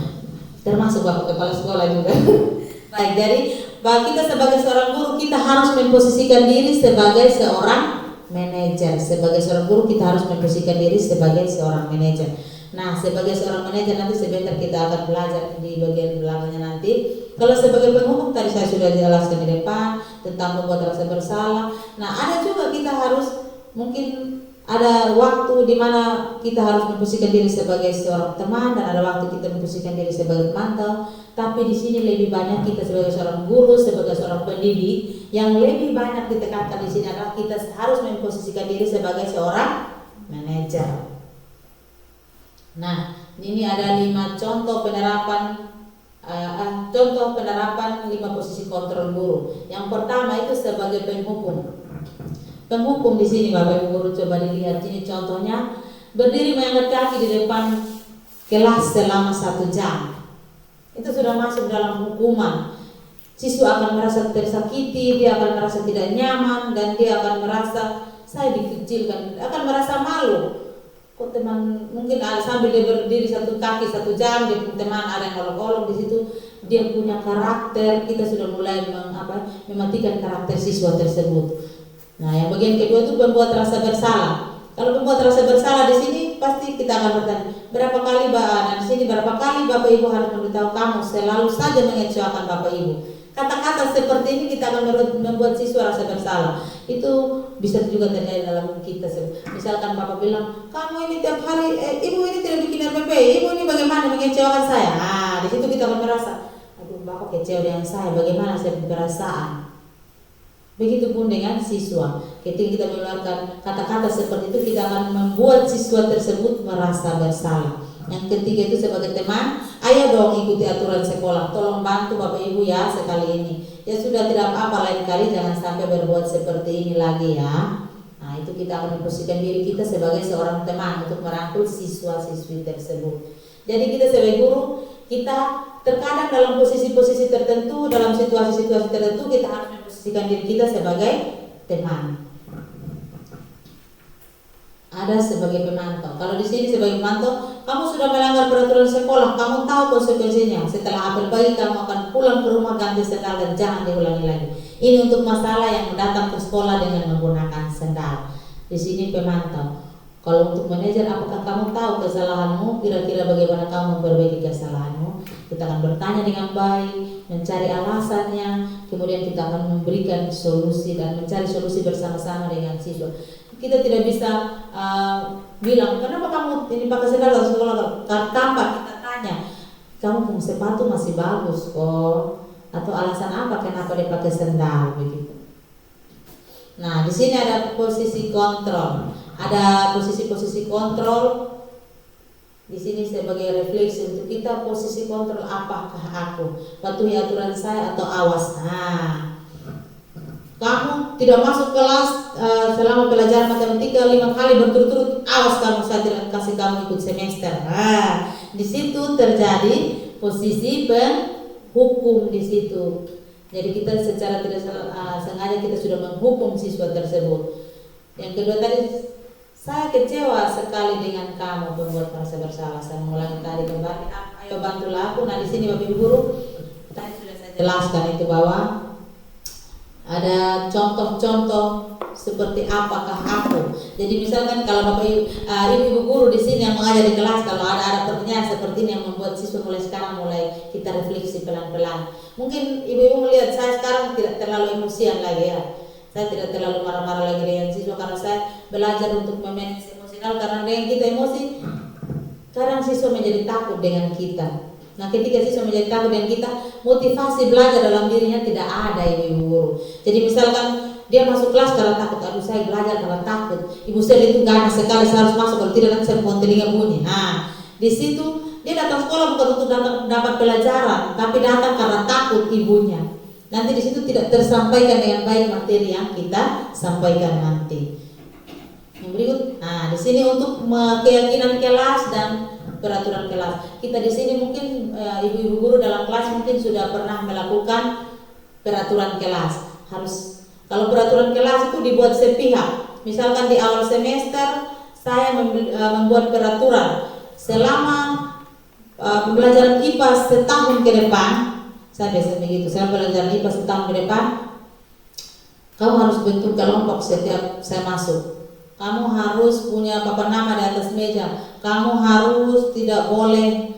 Termasuk bapak kepala sekolah juga. Baik, jadi bagi kita sebagai seorang guru kita harus memposisikan diri sebagai seorang manajer. Sebagai seorang guru kita harus memposisikan diri sebagai seorang manajer. Nah, sebagai seorang manajer nanti sebentar kita akan belajar di bagian belakangnya nanti. Kalau sebagai penghukum tadi saya sudah jelaskan di depan tentang membuat rasa bersalah. Nah, ada juga kita harus mungkin ada waktu di mana kita harus memposisikan diri sebagai seorang teman dan ada waktu kita memposisikan diri sebagai pemantau. Tapi di sini lebih banyak kita sebagai seorang guru, sebagai seorang pendidik yang lebih banyak ditekankan di sini adalah kita harus memposisikan diri sebagai seorang manajer. Nah, ini ada 5 contoh penerapan 5 posisi kontrol guru. Yang pertama itu sebagai penghukum. Penghukum di sini Bapak Ibu guru coba dilihat ini contohnya berdiri mengangkat kaki di depan kelas selama 1 jam. Itu sudah masuk dalam hukuman. Siswa akan merasa tersakiti, dia akan merasa tidak nyaman dan dia akan merasa saya dikecilkan, akan merasa malu. Kok teman mungkin sambil dia berdiri 1 kaki 1 jam, dia teman ada yang olok-olok di situ, dia punya karakter. Kita sudah mulai mematikan karakter siswa tersebut. Nah, yang bagian kedua itu membuat rasa bersalah. Kalau membuat rasa bersalah di sini pasti kita akan bertanya, berapa kali di sini berapa kali Bapak Ibu harus memberitahu kamu selalu saja mengecewakan Bapak Ibu. Kata-kata seperti ini kita akan membuat siswa rasa bersalah. Itu bisa juga terjadi dalam kita. Misalkan Bapak bilang, kamu ini tiap hari, Ibu ini tidak bikin RPP, Ibu ini bagaimana mengecewakan saya. Nah, di situ kita akan merasa, aduh Bapak kecewa dengan saya, bagaimana saya perasaan. Begitu pun dengan siswa. Ketika kita mengeluarkan kata-kata seperti itu, kita akan membuat siswa tersebut merasa bersalah. Yang ketiga itu sebagai teman, ayo dong ikuti aturan sekolah, tolong bantu Bapak Ibu ya sekali ini. Ya sudah tidak apa-apa, lain kali jangan sampai berbuat seperti ini lagi ya. Nah, itu kita akan memposisikan diri kita sebagai seorang teman untuk merangkul siswa-siswi tersebut. Jadi kita sebagai guru, kita terkadang dalam posisi-posisi tertentu, dalam situasi-situasi tertentu kita harus memposisikan diri kita sebagai teman. Ada sebagai pemantau. Kalau di sini sebagai pemantau, kamu sudah melanggar peraturan sekolah, kamu tahu konsekuensinya. Setelah apel pagi kamu akan pulang ke rumah ganti sendal dan jangan diulangi lagi. Ini untuk masalah yang datang ke sekolah dengan menggunakan sendal. Di sini pemantau. Kalau untuk manajer, apakah kamu tahu kesalahanmu? Kira-kira bagaimana kamu memperbaiki kesalahanmu? Kita akan bertanya dengan baik, mencari alasannya, kemudian kita akan memberikan solusi dan mencari solusi bersama-sama dengan siswa. Kita tidak bisa bilang, kenapa kamu ini pakai sendal ke sekolah? Tanpa kita tanya, kamu punya sepatu masih bagus kok, atau alasan apa kenapa dia pakai sendal begitu. Nah, di sini ada posisi kontrol, ada posisi-posisi kontrol. Di sini sebagai refleksi untuk kita, posisi kontrol apakah aku, patuhi aturan saya atau awas. Nah, kamu tidak masuk kelas selama pelajaran matematika 5 kali berturut-turut, awas kamu, saya tidak kasih kamu ikut semester. Nah, di situ terjadi posisi penghukum di situ. Jadi kita secara tidak sengaja kita sudah menghukum siswa tersebut. Yang kedua tadi, saya kecewa sekali dengan kamu pembuat merasa bersalah. Saya mengulangi tadi kembali, ayo bantulah aku. Nah, di sini Bapak Ibu guru, tadi sudah saya jelaskan itu bahwa ada contoh-contoh seperti apakah aku. Jadi misalkan kalau Bapak Ibu guru di sini yang mengajar di kelas, kalau ada pertanyaan seperti ini yang membuat siswa mulai sekarang mulai kita refleksi pelan-pelan. Mungkin ibu-ibu melihat saya sekarang tidak terlalu emosian lagi ya. Saya tidak terlalu marah-marah lagi dengan siswa karena saya belajar untuk memanage emosional. Karena dengan kita emosi, kadang siswa menjadi takut dengan kita. Nah, ketika siswa menjadi takut dengan kita, motivasi belajar dalam dirinya tidak ada ibu guru. Jadi misalkan dia masuk kelas karena takut, aduh saya belajar karena takut. Ibu saya itu ganas sekali, saya harus masuk, kalau tidak nanti saya bukan telinga bunyi. Nah, di situ dia datang sekolah bukan untuk dapat pelajaran, tapi datang karena takut ibunya. Nanti di situ tidak tersampaikan dengan baik materi yang kita sampaikan nanti. Yang berikut, nah di sini untuk keyakinan kelas dan peraturan kelas. Kita di sini mungkin ibu-ibu guru dalam kelas mungkin sudah pernah melakukan peraturan kelas. Harus kalau peraturan kelas itu dibuat sepihak. Misalkan di awal semester saya membuat peraturan selama pembelajaran IPA setahun ke depan. Saya biasa begitu, selama pembelajaran IPA setahun ke depan, kamu harus bentuk kelompok setiap saya masuk. Kamu harus punya papan nama di atas meja. Kamu harus tidak boleh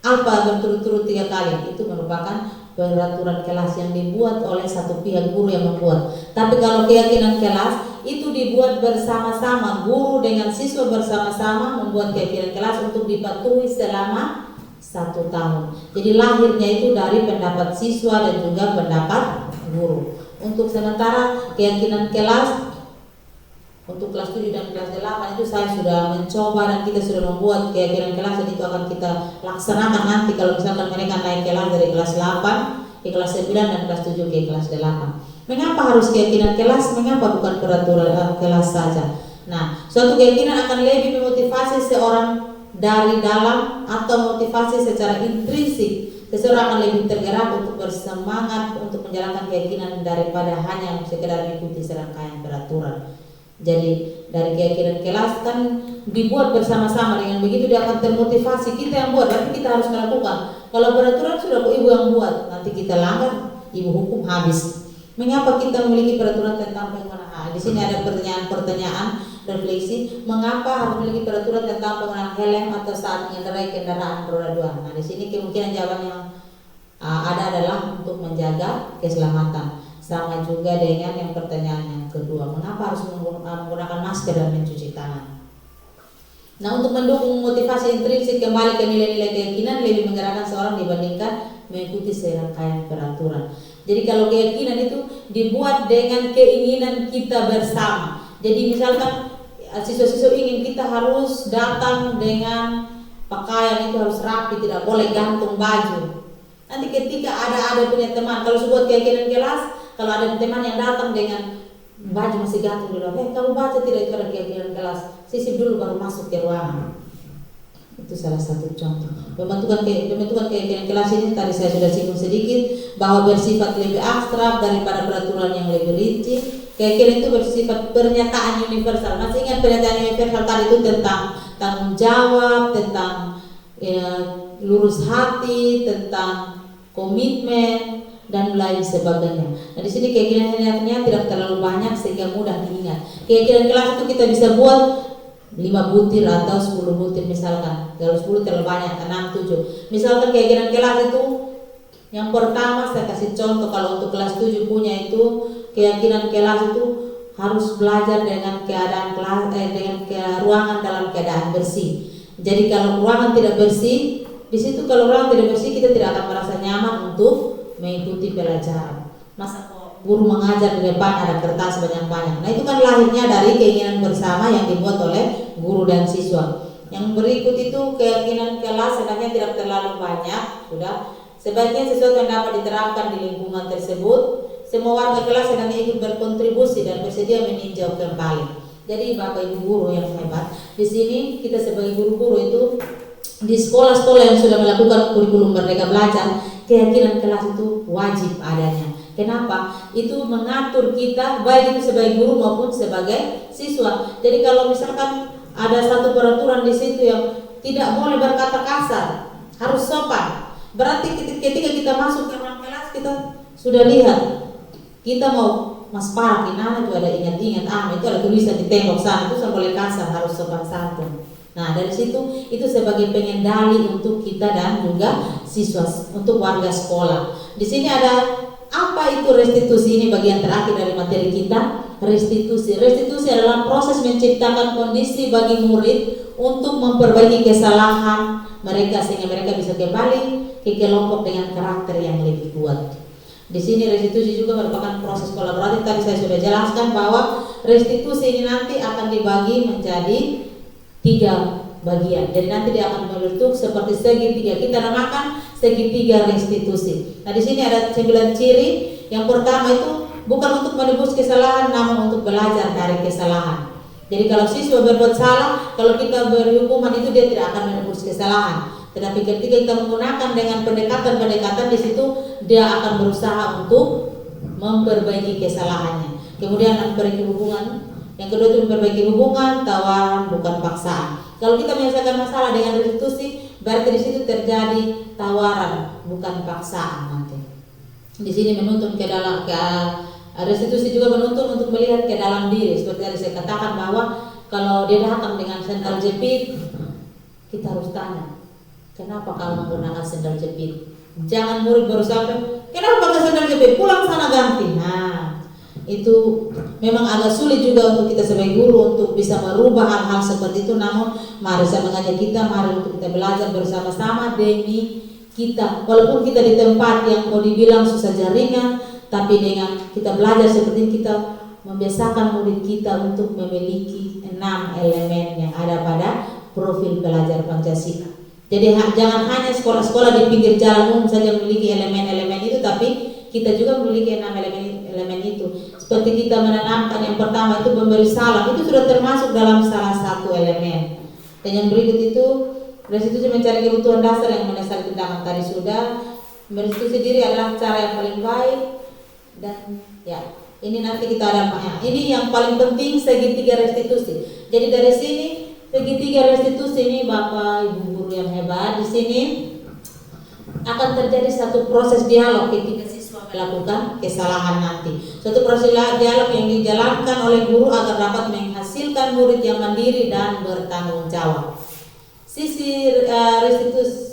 apa berturut-turut 3 kali. Itu merupakan peraturan kelas yang dibuat oleh satu pihak, guru yang membuat. Tapi kalau keyakinan kelas itu dibuat bersama-sama, guru dengan siswa bersama-sama membuat keyakinan kelas untuk dipatuhi selama 1 tahun. Jadi lahirnya itu dari pendapat siswa dan juga pendapat guru. Untuk sementara keyakinan kelas untuk kelas 7 dan kelas 8 itu saya sudah mencoba dan kita sudah membuat keyakinan kelas, dan itu akan kita laksanakan nanti kalau misalkan mereka naik kelas dari kelas 8 ke kelas 9 dan kelas 7 ke kelas 8. Mengapa harus keyakinan kelas? Mengapa bukan peraturan kelas saja? Nah, suatu keyakinan akan lebih memotivasi seorang dari dalam atau motivasi secara intrinsik. Seseorang akan lebih tergerak untuk bersemangat untuk menjalankan keyakinan daripada hanya sekedar mengikuti serangkaian peraturan. Jadi dari keyakinan kelas kan dibuat bersama-sama, dengan begitu dia akan termotivasi. Kita yang buat, tapi kita harus melakukan. Kalau peraturan sudah ibu yang buat, nanti kita langgar, ibu hukum habis. Mengapa kita memiliki peraturan tentang penggunaan? Di sini ada pertanyaan refleksi. Mengapa harus memiliki peraturan tentang penggunaan helm atau saat mengendarai kendaraan roda 2? Nah, di sini kemungkinan jawaban yang ada adalah untuk menjaga keselamatan. Sama juga dengan yang pertanyaan yang kedua, mengapa harus menggunakan masker dan mencuci tangan? Nah, untuk mendukung motivasi intrinsik kembali ke nilai-nilai keyakinan, lebih menggerakkan seorang dibandingkan mengikuti serangkaian peraturan. Jadi kalau keyakinan itu dibuat dengan keinginan kita bersama. Jadi misalkan siswa-siswa ingin kita harus datang dengan pakaian itu harus rapi, tidak boleh gantung baju. Nanti ketika ada punya teman, kalau sebuah keyakinan kelas, kalau ada teman yang datang dengan baju masih gantung di luar, kamu baca tidak itu ada keyakinan kelas, sisip dulu baru masuk ke ruangan. Itu salah satu contoh. Pembentukan keyakinan kelas ini tadi saya sudah singgung sedikit bahwa bersifat lebih abstrak daripada peraturan yang lebih rinci. Keyakinan itu bersifat pernyataan universal. Masih ingat pernyataan universal tadi itu tentang tanggung jawab, tentang lurus hati, tentang komitmen dan lain sebagainya. Nah, di sini keyakinannya tidak terlalu banyak sehingga mudah diingat. Keyakinan kelas itu kita bisa buat 5 butir atau 10 butir misalkan. Kalau 10 terlalu banyak, 6, 7. Misalkan keyakinan kelas itu yang pertama saya kasih contoh, kalau untuk kelas 7 punya itu keyakinan kelas itu harus belajar dengan keadaan kelas dengan ruangan dalam keadaan bersih. Jadi kalau ruangan tidak bersih, di situ kalau ruangan tidak bersih kita tidak akan merasa nyaman untuk mengikuti pelajaran. Masa guru mengajar di depan ada kertas banyak-banyak. Nah, itu kan lahirnya dari keinginan bersama yang dibuat oleh guru dan siswa. Yang berikut itu keyakinan kelas sebenarnya tidak terlalu banyak, sudah. Sebaiknya sesuatu yang dapat diterapkan di lingkungan tersebut. Semua warga kelas sebenarnya ikut berkontribusi dan bersedia meninjau kembali. Jadi Bapak Ibu guru yang hebat, di sini kita sebagai guru-guru itu di sekolah-sekolah yang sudah melakukan kurikulum Merdeka Belajar, keyakinan kelas itu wajib adanya. Kenapa? Itu mengatur kita baik itu sebagai guru maupun sebagai siswa. Jadi kalau misalkan ada satu peraturan di situ yang tidak boleh berkata kasar, harus sopan. Berarti ketika kita masuk ke ruang kelas kita sudah lihat, kita mau Mas Park, Nana itu ada ingat-ingat, itu ada tulisan di tembok sana, itu boleh kasar, harus sopan santun. Nah, dari situ itu sebagai pengendali untuk kita dan juga siswa, untuk warga sekolah. Di sini ada apa itu restitusi, ini bagian terakhir dari materi kita. Restitusi adalah proses menciptakan kondisi bagi murid untuk memperbaiki kesalahan mereka sehingga mereka bisa kembali ke kelompok dengan karakter yang lebih kuat. Di sini restitusi juga merupakan proses kolaboratif. Tadi saya sudah jelaskan bahwa restitusi ini nanti akan dibagi menjadi 3 bagian. Jadi nanti dia akan membentuk seperti segitiga. Kita namakan segitiga restitusi. Nah, di sini ada 9 ciri. Yang pertama itu bukan untuk menebus kesalahan, namun untuk belajar dari kesalahan. Jadi kalau siswa berbuat salah, kalau kita beri hukuman itu dia tidak akan menebus kesalahan. Tetapi ketika kita menggunakan dengan pendekatan-pendekatan, di situ dia akan berusaha untuk memperbaiki kesalahannya. Kemudian memperbaiki hubungan. Yang kedua itu memperbaiki hubungan, tawaran bukan paksaan. Kalau kita menyelesaikan masalah dengan restitusi, berarti di situ terjadi tawaran bukan paksaan nanti. Di sini menuntun ke dalam restitusi juga menuntun untuk melihat ke dalam diri. Seperti tadi saya katakan bahwa kalau dia datang dengan sendal jepit, kita harus tanya, kenapa kamu menggunakan sendal jepit? Jangan murid baru sampai, kenapa pakai sendal jepit? Pulang sana ganti. Nah, itu memang agak sulit juga untuk kita sebagai guru untuk bisa merubah hal-hal seperti itu. Namun mari saya mengajak kita, mari untuk kita belajar bersama-sama demi kita. Walaupun kita di tempat yang mau dibilang susah jaringan, tapi dengan kita belajar seperti kita membiasakan murid kita untuk memiliki 6 elemen yang ada pada profil pelajar Pancasila. Jadi jangan hanya sekolah-sekolah di pinggir jalan umum saja memiliki elemen-elemen itu, tapi kita juga memiliki 6 elemen itu. Seperti kita menanamkan yang pertama itu memberi salam, itu sudah termasuk dalam salah satu elemen. Dan yang berikut itu restitusi mencari kebutuhan dasar yang mendasari tindakan tadi sudah. Merestitusi diri adalah cara yang paling baik. Dan ya, ini nanti kita ada ini yang paling penting segitiga restitusi. Jadi dari sini segitiga restitusi ini Bapak Ibu guru yang hebat, di sini akan terjadi satu proses dialog ketika siswa melakukan kesalahan nanti. Suatu proses dialog yang dijalankan oleh guru agar dapat menghasilkan murid yang mandiri dan bertanggung jawab. Sisi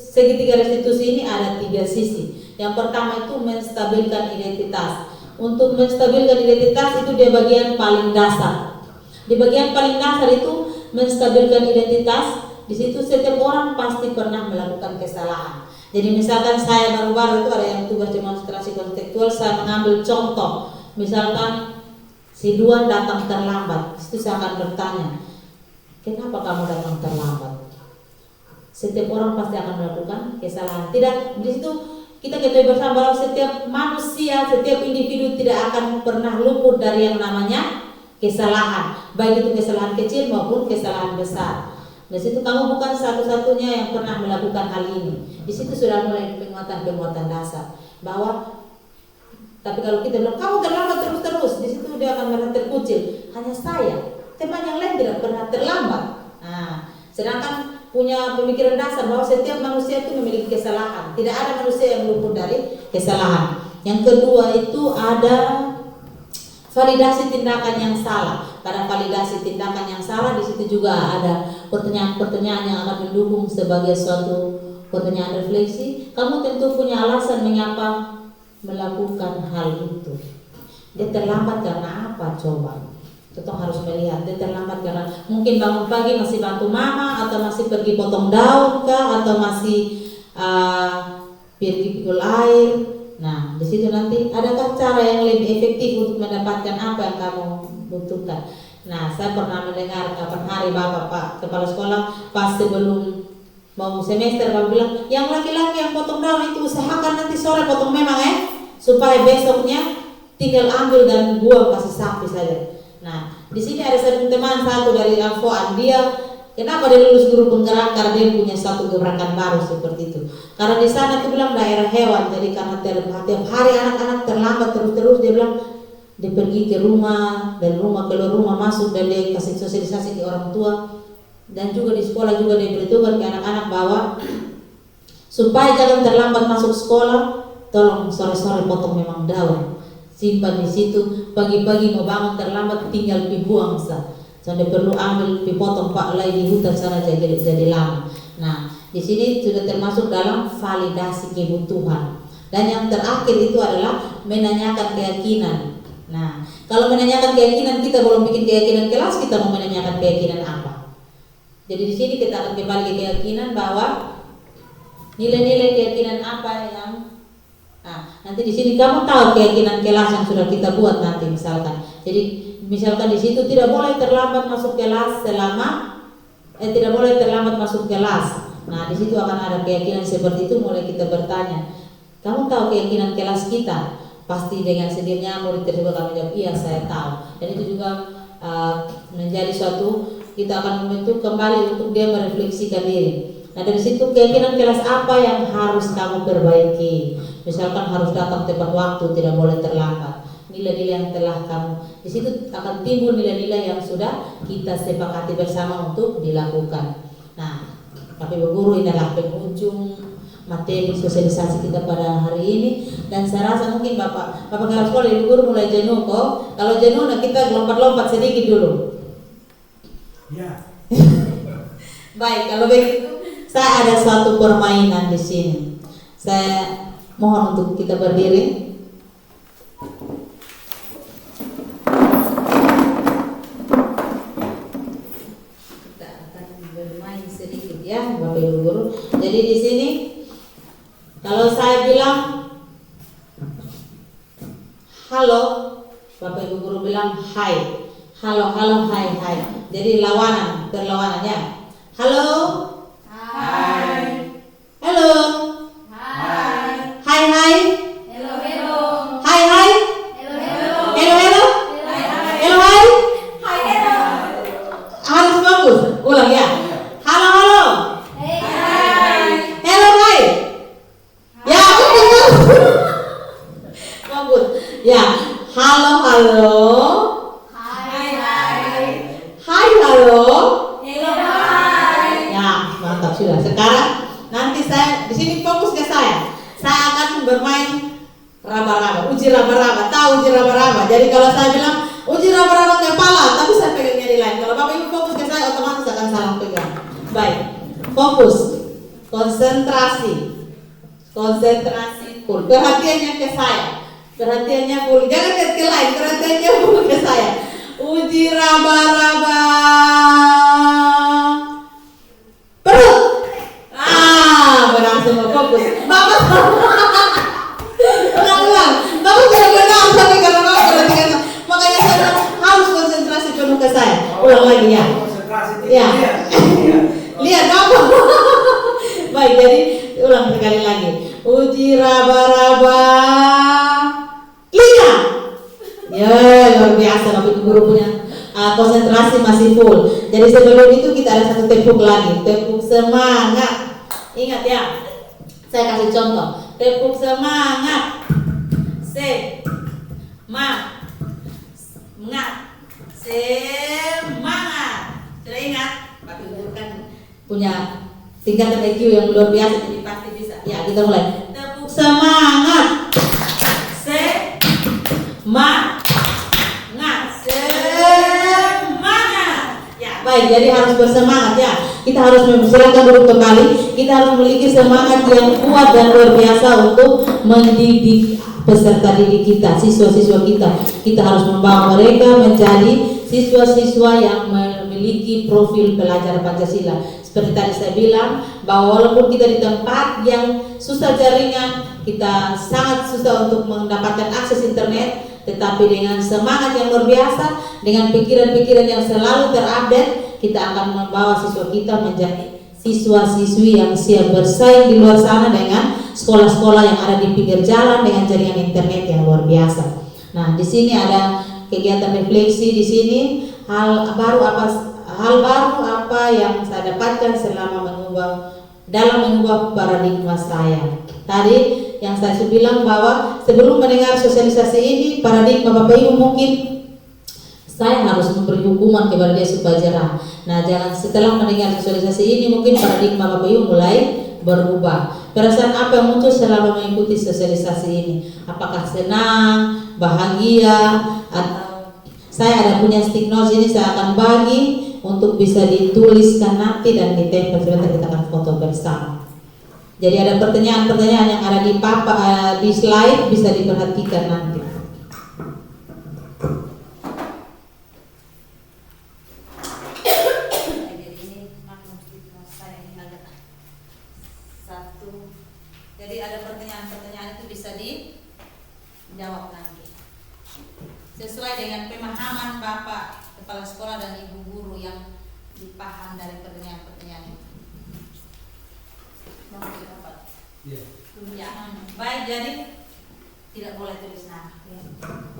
segitiga restitusi ini ada 3 sisi. Yang pertama itu menstabilkan identitas. Untuk menstabilkan identitas itu dia bagian paling dasar. Di bagian paling dasar itu menstabilkan identitas. Di situ setiap orang pasti pernah melakukan kesalahan. Jadi misalkan saya baru-baru itu ada yang tugas demonstrasi kontekstual, saya mengambil contoh. Misalkan si Duan datang terlambat, itu saya akan bertanya, kenapa kamu datang terlambat? Setiap orang pasti akan melakukan kesalahan. Tidak, di situ kita ketahui bersama bahwa setiap manusia, setiap individu tidak akan pernah luput dari yang namanya kesalahan, baik itu kesalahan kecil maupun kesalahan besar. Di situ kamu bukan satu-satunya yang pernah melakukan hal ini. Di situ sudah mulai penguatan dasar bahwa, tapi kalau kita bilang kamu terlambat terus, di situ dia akan merasa terkucil. Hanya saya, teman yang lain tidak pernah terlambat. Nah, sedangkan punya pemikiran dasar bahwa setiap manusia itu memiliki kesalahan. Tidak ada manusia yang luput dari kesalahan. Yang kedua itu ada validasi tindakan yang salah. Pada validasi tindakan yang salah di situ juga ada pertanyaan-pertanyaan yang akan mendukung sebagai suatu pertanyaan refleksi. Kamu tentu punya alasan mengapa melakukan hal itu. Dia terlambat karena apa coba? Kita harus melihat dia terlambat karena mungkin bangun pagi masih bantu mama, atau masih pergi potong daun kah, atau masih pergi pikul air. Nah, di situ nanti adakah cara yang lebih efektif untuk mendapatkan apa yang kamu butuhkan. Nah, saya pernah mendengar kapan hari Bapak Pak Kepala Sekolah pas sebelum mau semester Bapak bilang, yang laki-laki yang potong daun itu usahakan nanti sore potong memang supaya besoknya tinggal ambil dan buang kasih sapi saja. Nah, di sini ada satu teman satu dari Alfoan, dia kenapa dia lulus guru penggerak, karena dia punya satu gebrakan baru seperti itu. Karena di sana itu bilang daerah hewan, jadi karena tiap hari anak-anak terlambat terus dia bilang dia pergi ke rumah dan keluar rumah masuk dan dia kasih sosialisasi ke orang tua, dan juga di sekolah juga dia beritahukan ke anak-anak bahwa supaya jangan terlambat masuk sekolah, tolong sore-sore potong memang daun. Simpan di situ, pagi-pagi mau bangun terlambat tinggal dibuang sah. Sampai perlu ambil dipotong Pak lagi di hutan sana jadi lama. Nah, di sini sudah termasuk dalam validasi kebutuhan. Dan yang terakhir itu adalah menanyakan keyakinan. Nah, kalau menanyakan keyakinan kita belum bikin keyakinan kelas, kita mau menanyakan keyakinan apa? Jadi di sini kita akan kembali ke keyakinan bahwa nilai-nilai keyakinan apa yang nanti di sini kamu tahu keyakinan kelas yang sudah kita buat nanti misalkan. Jadi misalkan di situ tidak boleh terlambat masuk kelas tidak boleh terlambat masuk kelas. Nah, di situ akan ada keyakinan seperti itu, mulai kita bertanya, kamu tahu keyakinan kelas kita? Pasti dengan sendirinya murid tersebut akan menjawab, iya saya tahu. Dan itu juga menjadi suatu, kita akan membentuk kembali untuk dia merefleksikan diri. Nah dari situ keyakinan kelas apa yang harus kamu perbaiki. Misalkan harus datang tepat waktu, tidak boleh terlambat. Nilai-nilai yang telah kamu, di situ akan timbul nilai-nilai yang sudah kita sepakati bersama untuk dilakukan. Nah, Bapak Ibu Guru, ini adalah penghujung materi sosialisasi kita pada hari ini, dan saya rasa mungkin Bapak kepala sekolah, Ibu Guru mulai jenuh kok. Kalau jenuh, nah kita lompat-lompat sedikit dulu. Ya. Baik, kalau begitu saya ada suatu permainan di sini. Saya mohon untuk kita berdiri. Kita akan bermain sedikit ya, Bapak Ibu Guru. Jadi di sini kalau saya bilang halo, Bapak Ibu Guru bilang hai. Halo, halo, hai, hai. Jadi lawanan, berlawanan ya. Halo. Hai. Halo. Hai. Hai, hai. Hello, hello. Hai, hai. Hello, hello. Hello, hello. Hai, hai. Hello, hai. Hai, hello. Harus bagus. Ulang ya. Halo, halo. Hey, hai. Hello, hai. Ya, betul. Bagus. Ya. Halo, halo. Hai, hai. Hai, halo. Hello, hai. Ya, mantap sudah. Sekarang nanti saya di sini fokus ke saya. Saya akan bermain raba-raba, uji raba-raba. Tahu uji raba-raba? Jadi kalau saya bilang uji raba-raba kepala, tapi saya pegangnya di lain. Kalau Bapak Ibu fokus ke saya, otomatis akan salah pegang. Baik, fokus, konsentrasi, konsentrasi full. Perhatiannya ke saya, perhatiannya full. Jangan lihat ke lain, perhatiannya full ke saya. Uji raba-raba. Perut. Berhasil fokus. Bapak. Ulang. Bapak tidak benar sampai karena Bapak perhatikan. Makanya saya bilang harus konsentrasi penuh ke saya. Ulang lagi ya. Konsentrasi Ya. tinggi. Lihat Bapak. Baik, jadi ulang sekali lagi. Uji raba-raba. Lihat. Ya, luar biasa Bapak Ibu Guru punya konsentrasi masih full. Jadi sebelum itu kita ada satu tepuk lagi, tepuk semangat. Ingat ya, saya kasih contoh. Tepuk semangat. Semangat. Sudah ingat? Bapak Ibu Guru kan punya tingkatan IQ yang luar biasa, jadi pasti bisa. Ya, kita mulai. Tepuk semangat. Semangat. Ya, baik, jadi harus bersemangat ya. Kita harus silakan duduk kembali. Kita harus memiliki semangat yang kuat dan luar biasa untuk mendidik peserta didik kita, siswa-siswa kita. Kita harus membawa mereka menjadi siswa-siswa yang memiliki profil pelajar Pancasila. Seperti tadi saya bilang bahwa walaupun kita di tempat yang susah jaringan, kita sangat susah untuk mendapatkan akses internet, tetapi dengan semangat yang luar biasa, dengan pikiran-pikiran yang selalu terupdate, kita akan membawa siswa kita menjadi siswa-siswi yang siap bersaing di luar sana dengan sekolah-sekolah yang ada di pinggir jalan dengan jaringan internet yang luar biasa. Nah, di sini ada kegiatan refleksi. Di sini hal baru apa yang saya dapatkan selama mengubah paradigma saya. Tadi yang saya bilang bahwa sebelum mendengar sosialisasi ini, paradigma Bapak Ibu mungkin saya harus memberi hukuman kepada dia supaya jerah. Nah, jangan setelah mendengar sosialisasi ini mungkin paradigma Bapak Ibu mulai berubah. Perasaan apa yang muncul selama mengikuti sosialisasi ini? Apakah senang, bahagia, atau saya ada punya stick notes ini saya akan bagi untuk bisa dituliskan nanti dan ditempel. Sebentar kita akan foto bersama. Jadi ada pertanyaan-pertanyaan yang ada di slide, bisa diperhatikan nanti. Jadi ada pertanyaan-pertanyaan itu bisa dijawab nanti sesuai dengan pemahaman Bapak Kepala Sekolah dan Ibu Guru yang dipaham dari pertanyaan-pertanyaan itu. Ya, baik, jadi tidak boleh tulis nama.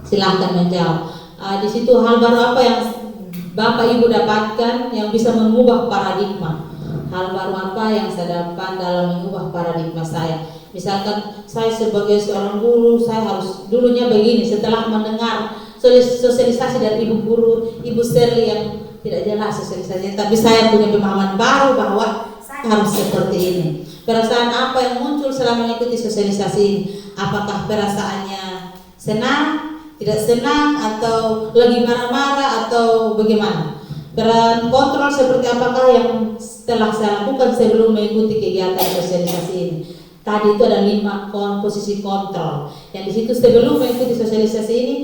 Silahkan menjawab. Di situ hal baru apa yang Bapak Ibu dapatkan yang bisa mengubah paradigma. Hal baru apa yang saya dapat dalam mengubah paradigma saya? Misalkan saya sebagai seorang guru, saya harus dulunya begini. Setelah mendengar sosialisasi dari Ibu Guru, Ibu Shirley yang tidak jelas sosialisasinya, tapi saya punya pemahaman baru bahwa saya harus seperti ini. Perasaan apa yang muncul selama mengikuti sosialisasi ini? Apakah perasaannya senang, tidak senang, atau lagi marah-marah, atau bagaimana? Peran kontrol seperti apakah yang telah saya lakukan sebelum mengikuti kegiatan sosialisasi ini? Tadi itu ada 5 posisi kontrol. Yang di situ sebelum mengikuti sosialisasi ini,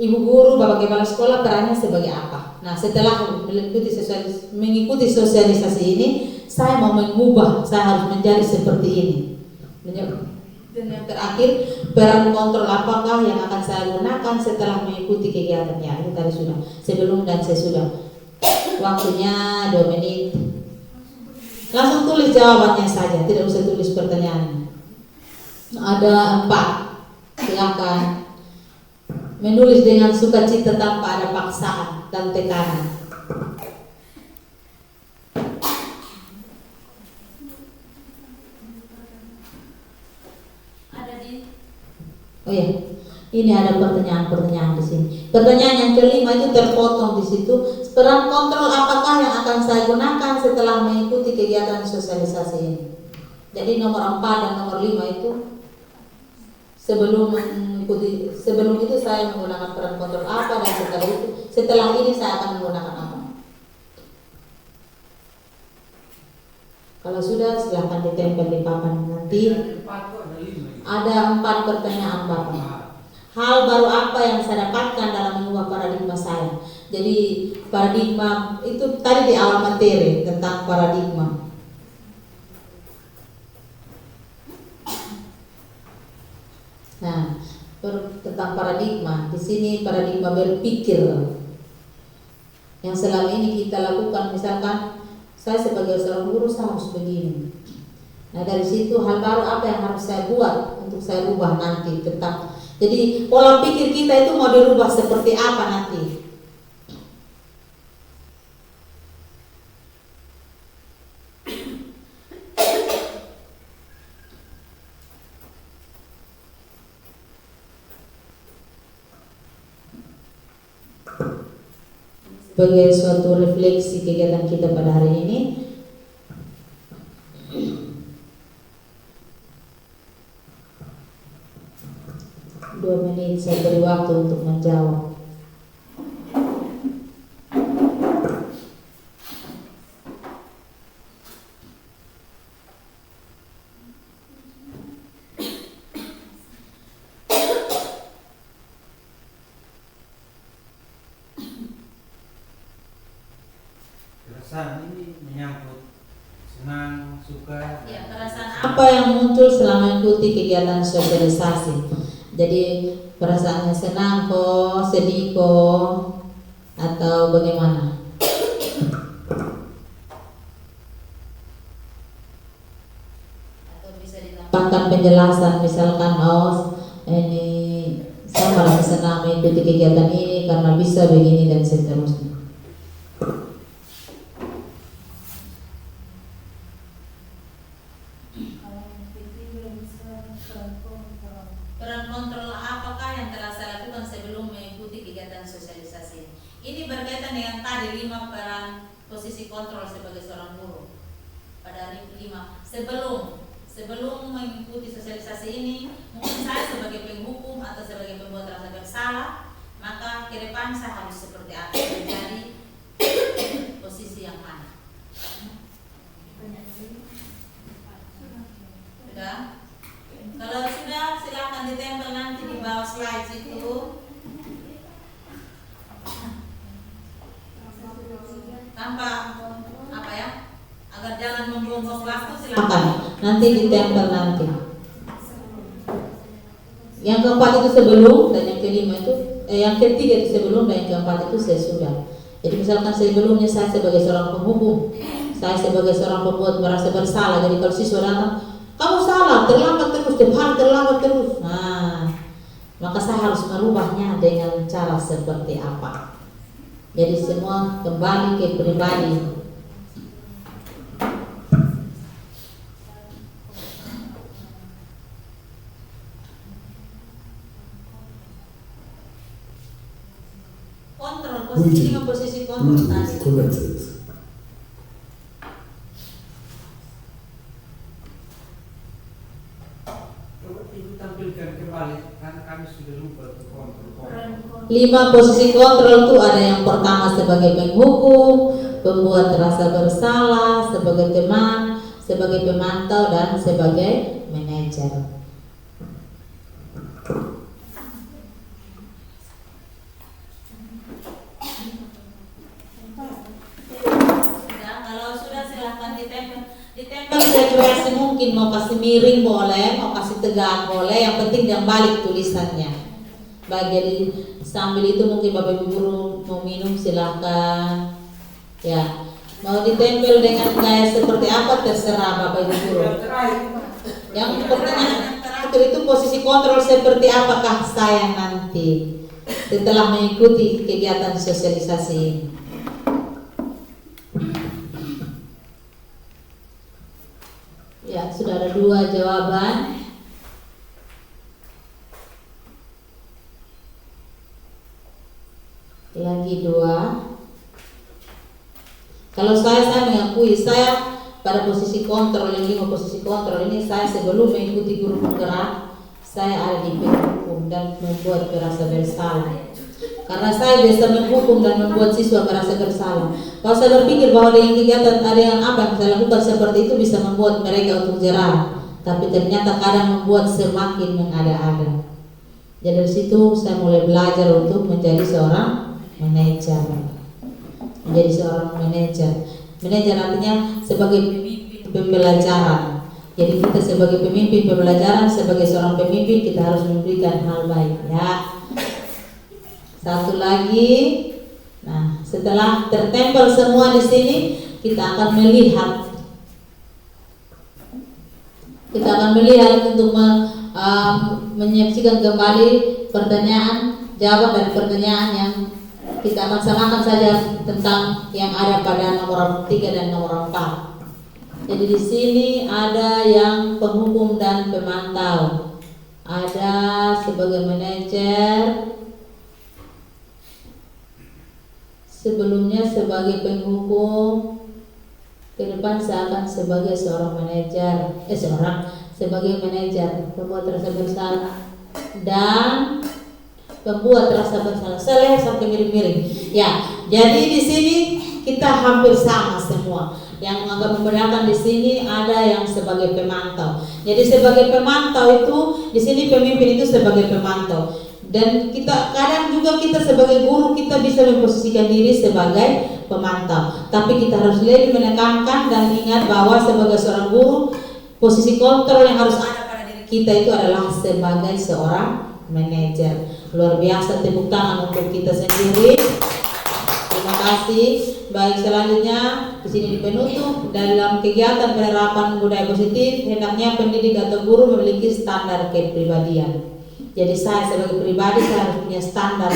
Ibu Guru, Bapak Kepala Sekolah perannya sebagai apa? Nah, setelah mengikuti sosialisasi ini, saya mau mengubah, saya harus menjadi seperti ini. Dan yang terakhir, peran kontrol apakah yang akan saya gunakan setelah mengikuti kegiatannya? Itu tadi sudah, sebelum dan sesudah. Waktunya 2 menit. Langsung tulis jawabannya saja, tidak usah tulis pertanyaannya. Ada 4, silakan. Menulis dengan sukacita tanpa ada paksaan dan tekanan. Oh ya, ini ada pertanyaan-pertanyaan di sini. Pertanyaan yang kelima itu terpotong di situ. Peran kontrol apakah yang akan saya gunakan setelah mengikuti kegiatan sosialisasi ini? Jadi nomor 4 dan nomor 5 itu sebelum itu saya menggunakan peran kontrol apa, dan setelah ini saya akan menggunakan apa? Kalau sudah, silahkan ditempel di papan nanti. Ada 4 pertanyaan Bapak. Hal baru apa yang saya dapatkan dalam mengubah paradigma saya? Jadi paradigma itu tadi di awal materi tentang paradigma. Nah, tentang paradigma, di sini paradigma berpikir yang selama ini kita lakukan. Misalkan saya sebagai seorang guru, saya harus begini. Nah, dari situ hal baru apa yang harus saya buat untuk saya rubah nanti tentang. Jadi pola pikir kita itu mau dirubah seperti apa nanti? Sebagai suatu refleksi kegiatan kita pada hari ini, saya beri waktu untuk menjawab. Perasaan ini menyangkut senang, suka. Ya, perasaan apa yang muncul selama mengikuti kegiatan sosialisasi? Jadi perasaannya senang kok, sedih kok, atau bagaimana? Atau bisa ditambahkan penjelasan, misalkan ini saya merasa senang mengikuti kegiatan ini karena bisa begini dan seterusnya. Peran kontrol apakah yang telah saya lakukan sebelum mengikuti kegiatan sosialisasi? Ini berkaitan dengan tadi 5 peran posisi kontrol sebagai seorang guru. Pada 5 sebelum mengikuti sosialisasi ini, mungkin saya sebagai penghukum atau sebagai pembuat rasa bersalah, maka ke depan saya harus seperti apa, menjadi posisi yang mana? Sudah? Kalau sudah, silakan ditempel nanti di bawah slide itu. Tanpa apa ya, agar jangan membuang waktu, silakan nanti ditempel nanti. Yang keempat itu sebelum, dan yang kelima itu yang ketiga itu sebelum, dan yang keempat itu sesudah. Jadi misalkan sebelumnya saya sebagai seorang penghukum, saya sebagai seorang pembuat merasa bersalah. Jadi kalau siswa datang, kamu salah, terlambat terus, depan terlambat terus. Nah, maka saya harus merubahnya dengan cara seperti apa? Jadi semua kembali ke pribadi. Kontrol posisi kontrol tadi. Connected. Coba Ibu tampilkan kembali karena kami sudah lupa untuk kontrol. 5 posisi kontrol itu ada yang pertama sebagai penghukum, pembuat rasa bersalah, sebagai teman, sebagai pemantau, dan sebagai manajer. Kalau sudah silahkan ditempel. Ditempel sesuai mungkin, mau kasih miring boleh, mau kasih tegak boleh, yang penting jangan balik tulisannya. Baik, jadi sambil itu mungkin Bapak Ibu guru mau minum silahkan. Ya, mau ditempel dengan gaya seperti apa terserah Bapak Ibu guru. Yang pertanyaan terakhir itu posisi kontrol seperti apakah saya nanti setelah mengikuti kegiatan sosialisasi ini. Ya, sudah ada 2 jawaban. Lagi 2. Kalau saya mengakui saya pada posisi kontrol, yang 5 posisi kontrol ini saya sebelum mengikuti guru penggerak, saya ada di penghukum dan membuat merasa bersalah. Karena saya biasa menghukum dan membuat siswa merasa bersalah. Kalau saya berpikir bahwa dengan kegiatan ada yang apa yang saya lakukan seperti itu bisa membuat mereka untuk jerah, tapi ternyata kadang membuat semakin mengada-ada. Jadi dari situ saya mulai belajar untuk menjadi seorang manajer. Menjadi seorang manajer. Manajer artinya sebagai pemimpin pembelajaran. Jadi kita sebagai pemimpin pembelajaran, sebagai seorang pemimpin kita harus memberikan hal baik. Ya. Satu lagi. Nah, setelah tertempel semua di sini, kita akan melihat. Kita akan melihat untuk menyaksikan kembali pertanyaan, jawaban dari pertanyaan yang kita akan samakan saja tentang yang ada pada nomor 3 dan nomor 4. Jadi di sini ada yang penghukum dan pemantau. Ada sebagai manajer, sebelumnya sebagai penghukum, ke depan saya akan sebagai seorang manajer, sebagai manajer, pembuat rasa bersalah dan pembuat rasa bersalah. Saya lihat sampai miring-miring. Ya, jadi di sini kita hampir sama semua. Yang menganggap membedakan di sini ada yang sebagai pemantau. Jadi sebagai pemantau itu di sini pemimpin itu sebagai pemantau. Dan kita kadang juga kita sebagai guru kita bisa memposisikan diri sebagai pemantau. Tapi kita harus lebih menekankan dan ingat bahwa sebagai seorang guru posisi kontrol yang harus ada pada diri kita itu adalah sebagai seorang manajer. Luar biasa, tepuk tangan untuk kita sendiri. Terima kasih. Baik, selanjutnya di sini di penutup dalam kegiatan penerapan budaya positif hendaknya pendidik atau guru memiliki standar kepribadian. Jadi saya sebagai pribadi saya harus punya standar.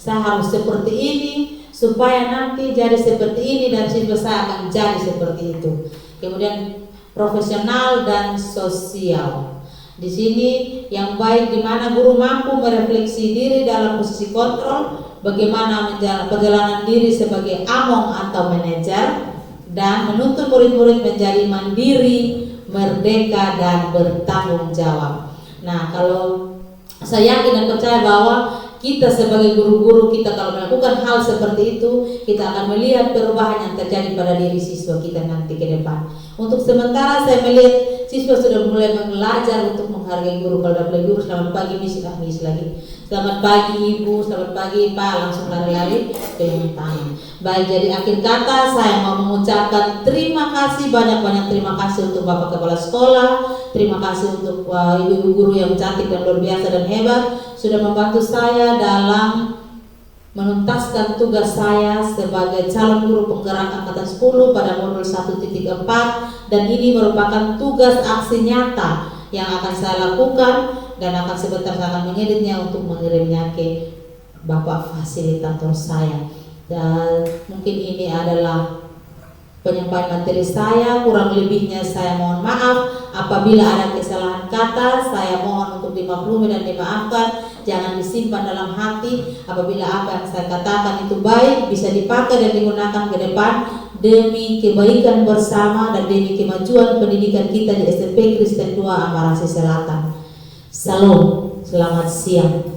Saya harus seperti ini supaya nanti jadi seperti ini dan siswa saya akan jadi seperti itu. Kemudian profesional dan sosial. Di sini yang baik di mana guru mampu merefleksi diri dalam posisi kontrol, bagaimana perjalanan diri sebagai among atau manajer, dan menuntut murid-murid menjadi mandiri, merdeka, dan bertanggung jawab. Nah, kalau saya yakin dan percaya bahwa kita sebagai guru-guru kita kalau melakukan hal seperti itu, kita akan melihat perubahan yang terjadi pada diri siswa kita nanti ke depan. Untuk sementara saya melihat siswa sudah mulai belajar untuk menghargai guru. Kalau udah boleh guru, selamat pagi Miss lagi. Selamat pagi Ibu, selamat pagi Pak, langsung lari-lari dengan tangan. Baik, jadi akhir kata saya mau mengucapkan terima kasih, banyak-banyak terima kasih untuk Bapak Kepala Sekolah, terima kasih untuk ibu-ibu guru yang cantik dan luar biasa dan hebat sudah membantu saya dalam menuntaskan tugas saya sebagai calon guru penggerak angkatan 10 pada modul 1.4, dan ini merupakan tugas aksi nyata yang akan saya lakukan dan akan sebentar saya akan mengeditnya untuk mengirimnya ke Bapak fasilitator saya. Dan mungkin ini adalah penyampaian materi saya, kurang lebihnya saya mohon maaf. Apabila ada kesalahan kata, saya mohon untuk dimaklumi dan dimaafkan. Jangan disimpan dalam hati. Apabila apa yang saya katakan itu baik, bisa dipakai dan digunakan ke depan demi kebaikan bersama dan demi kemajuan pendidikan kita di SMP Kristen 2 Amarasi Selatan. Salam, selamat siang.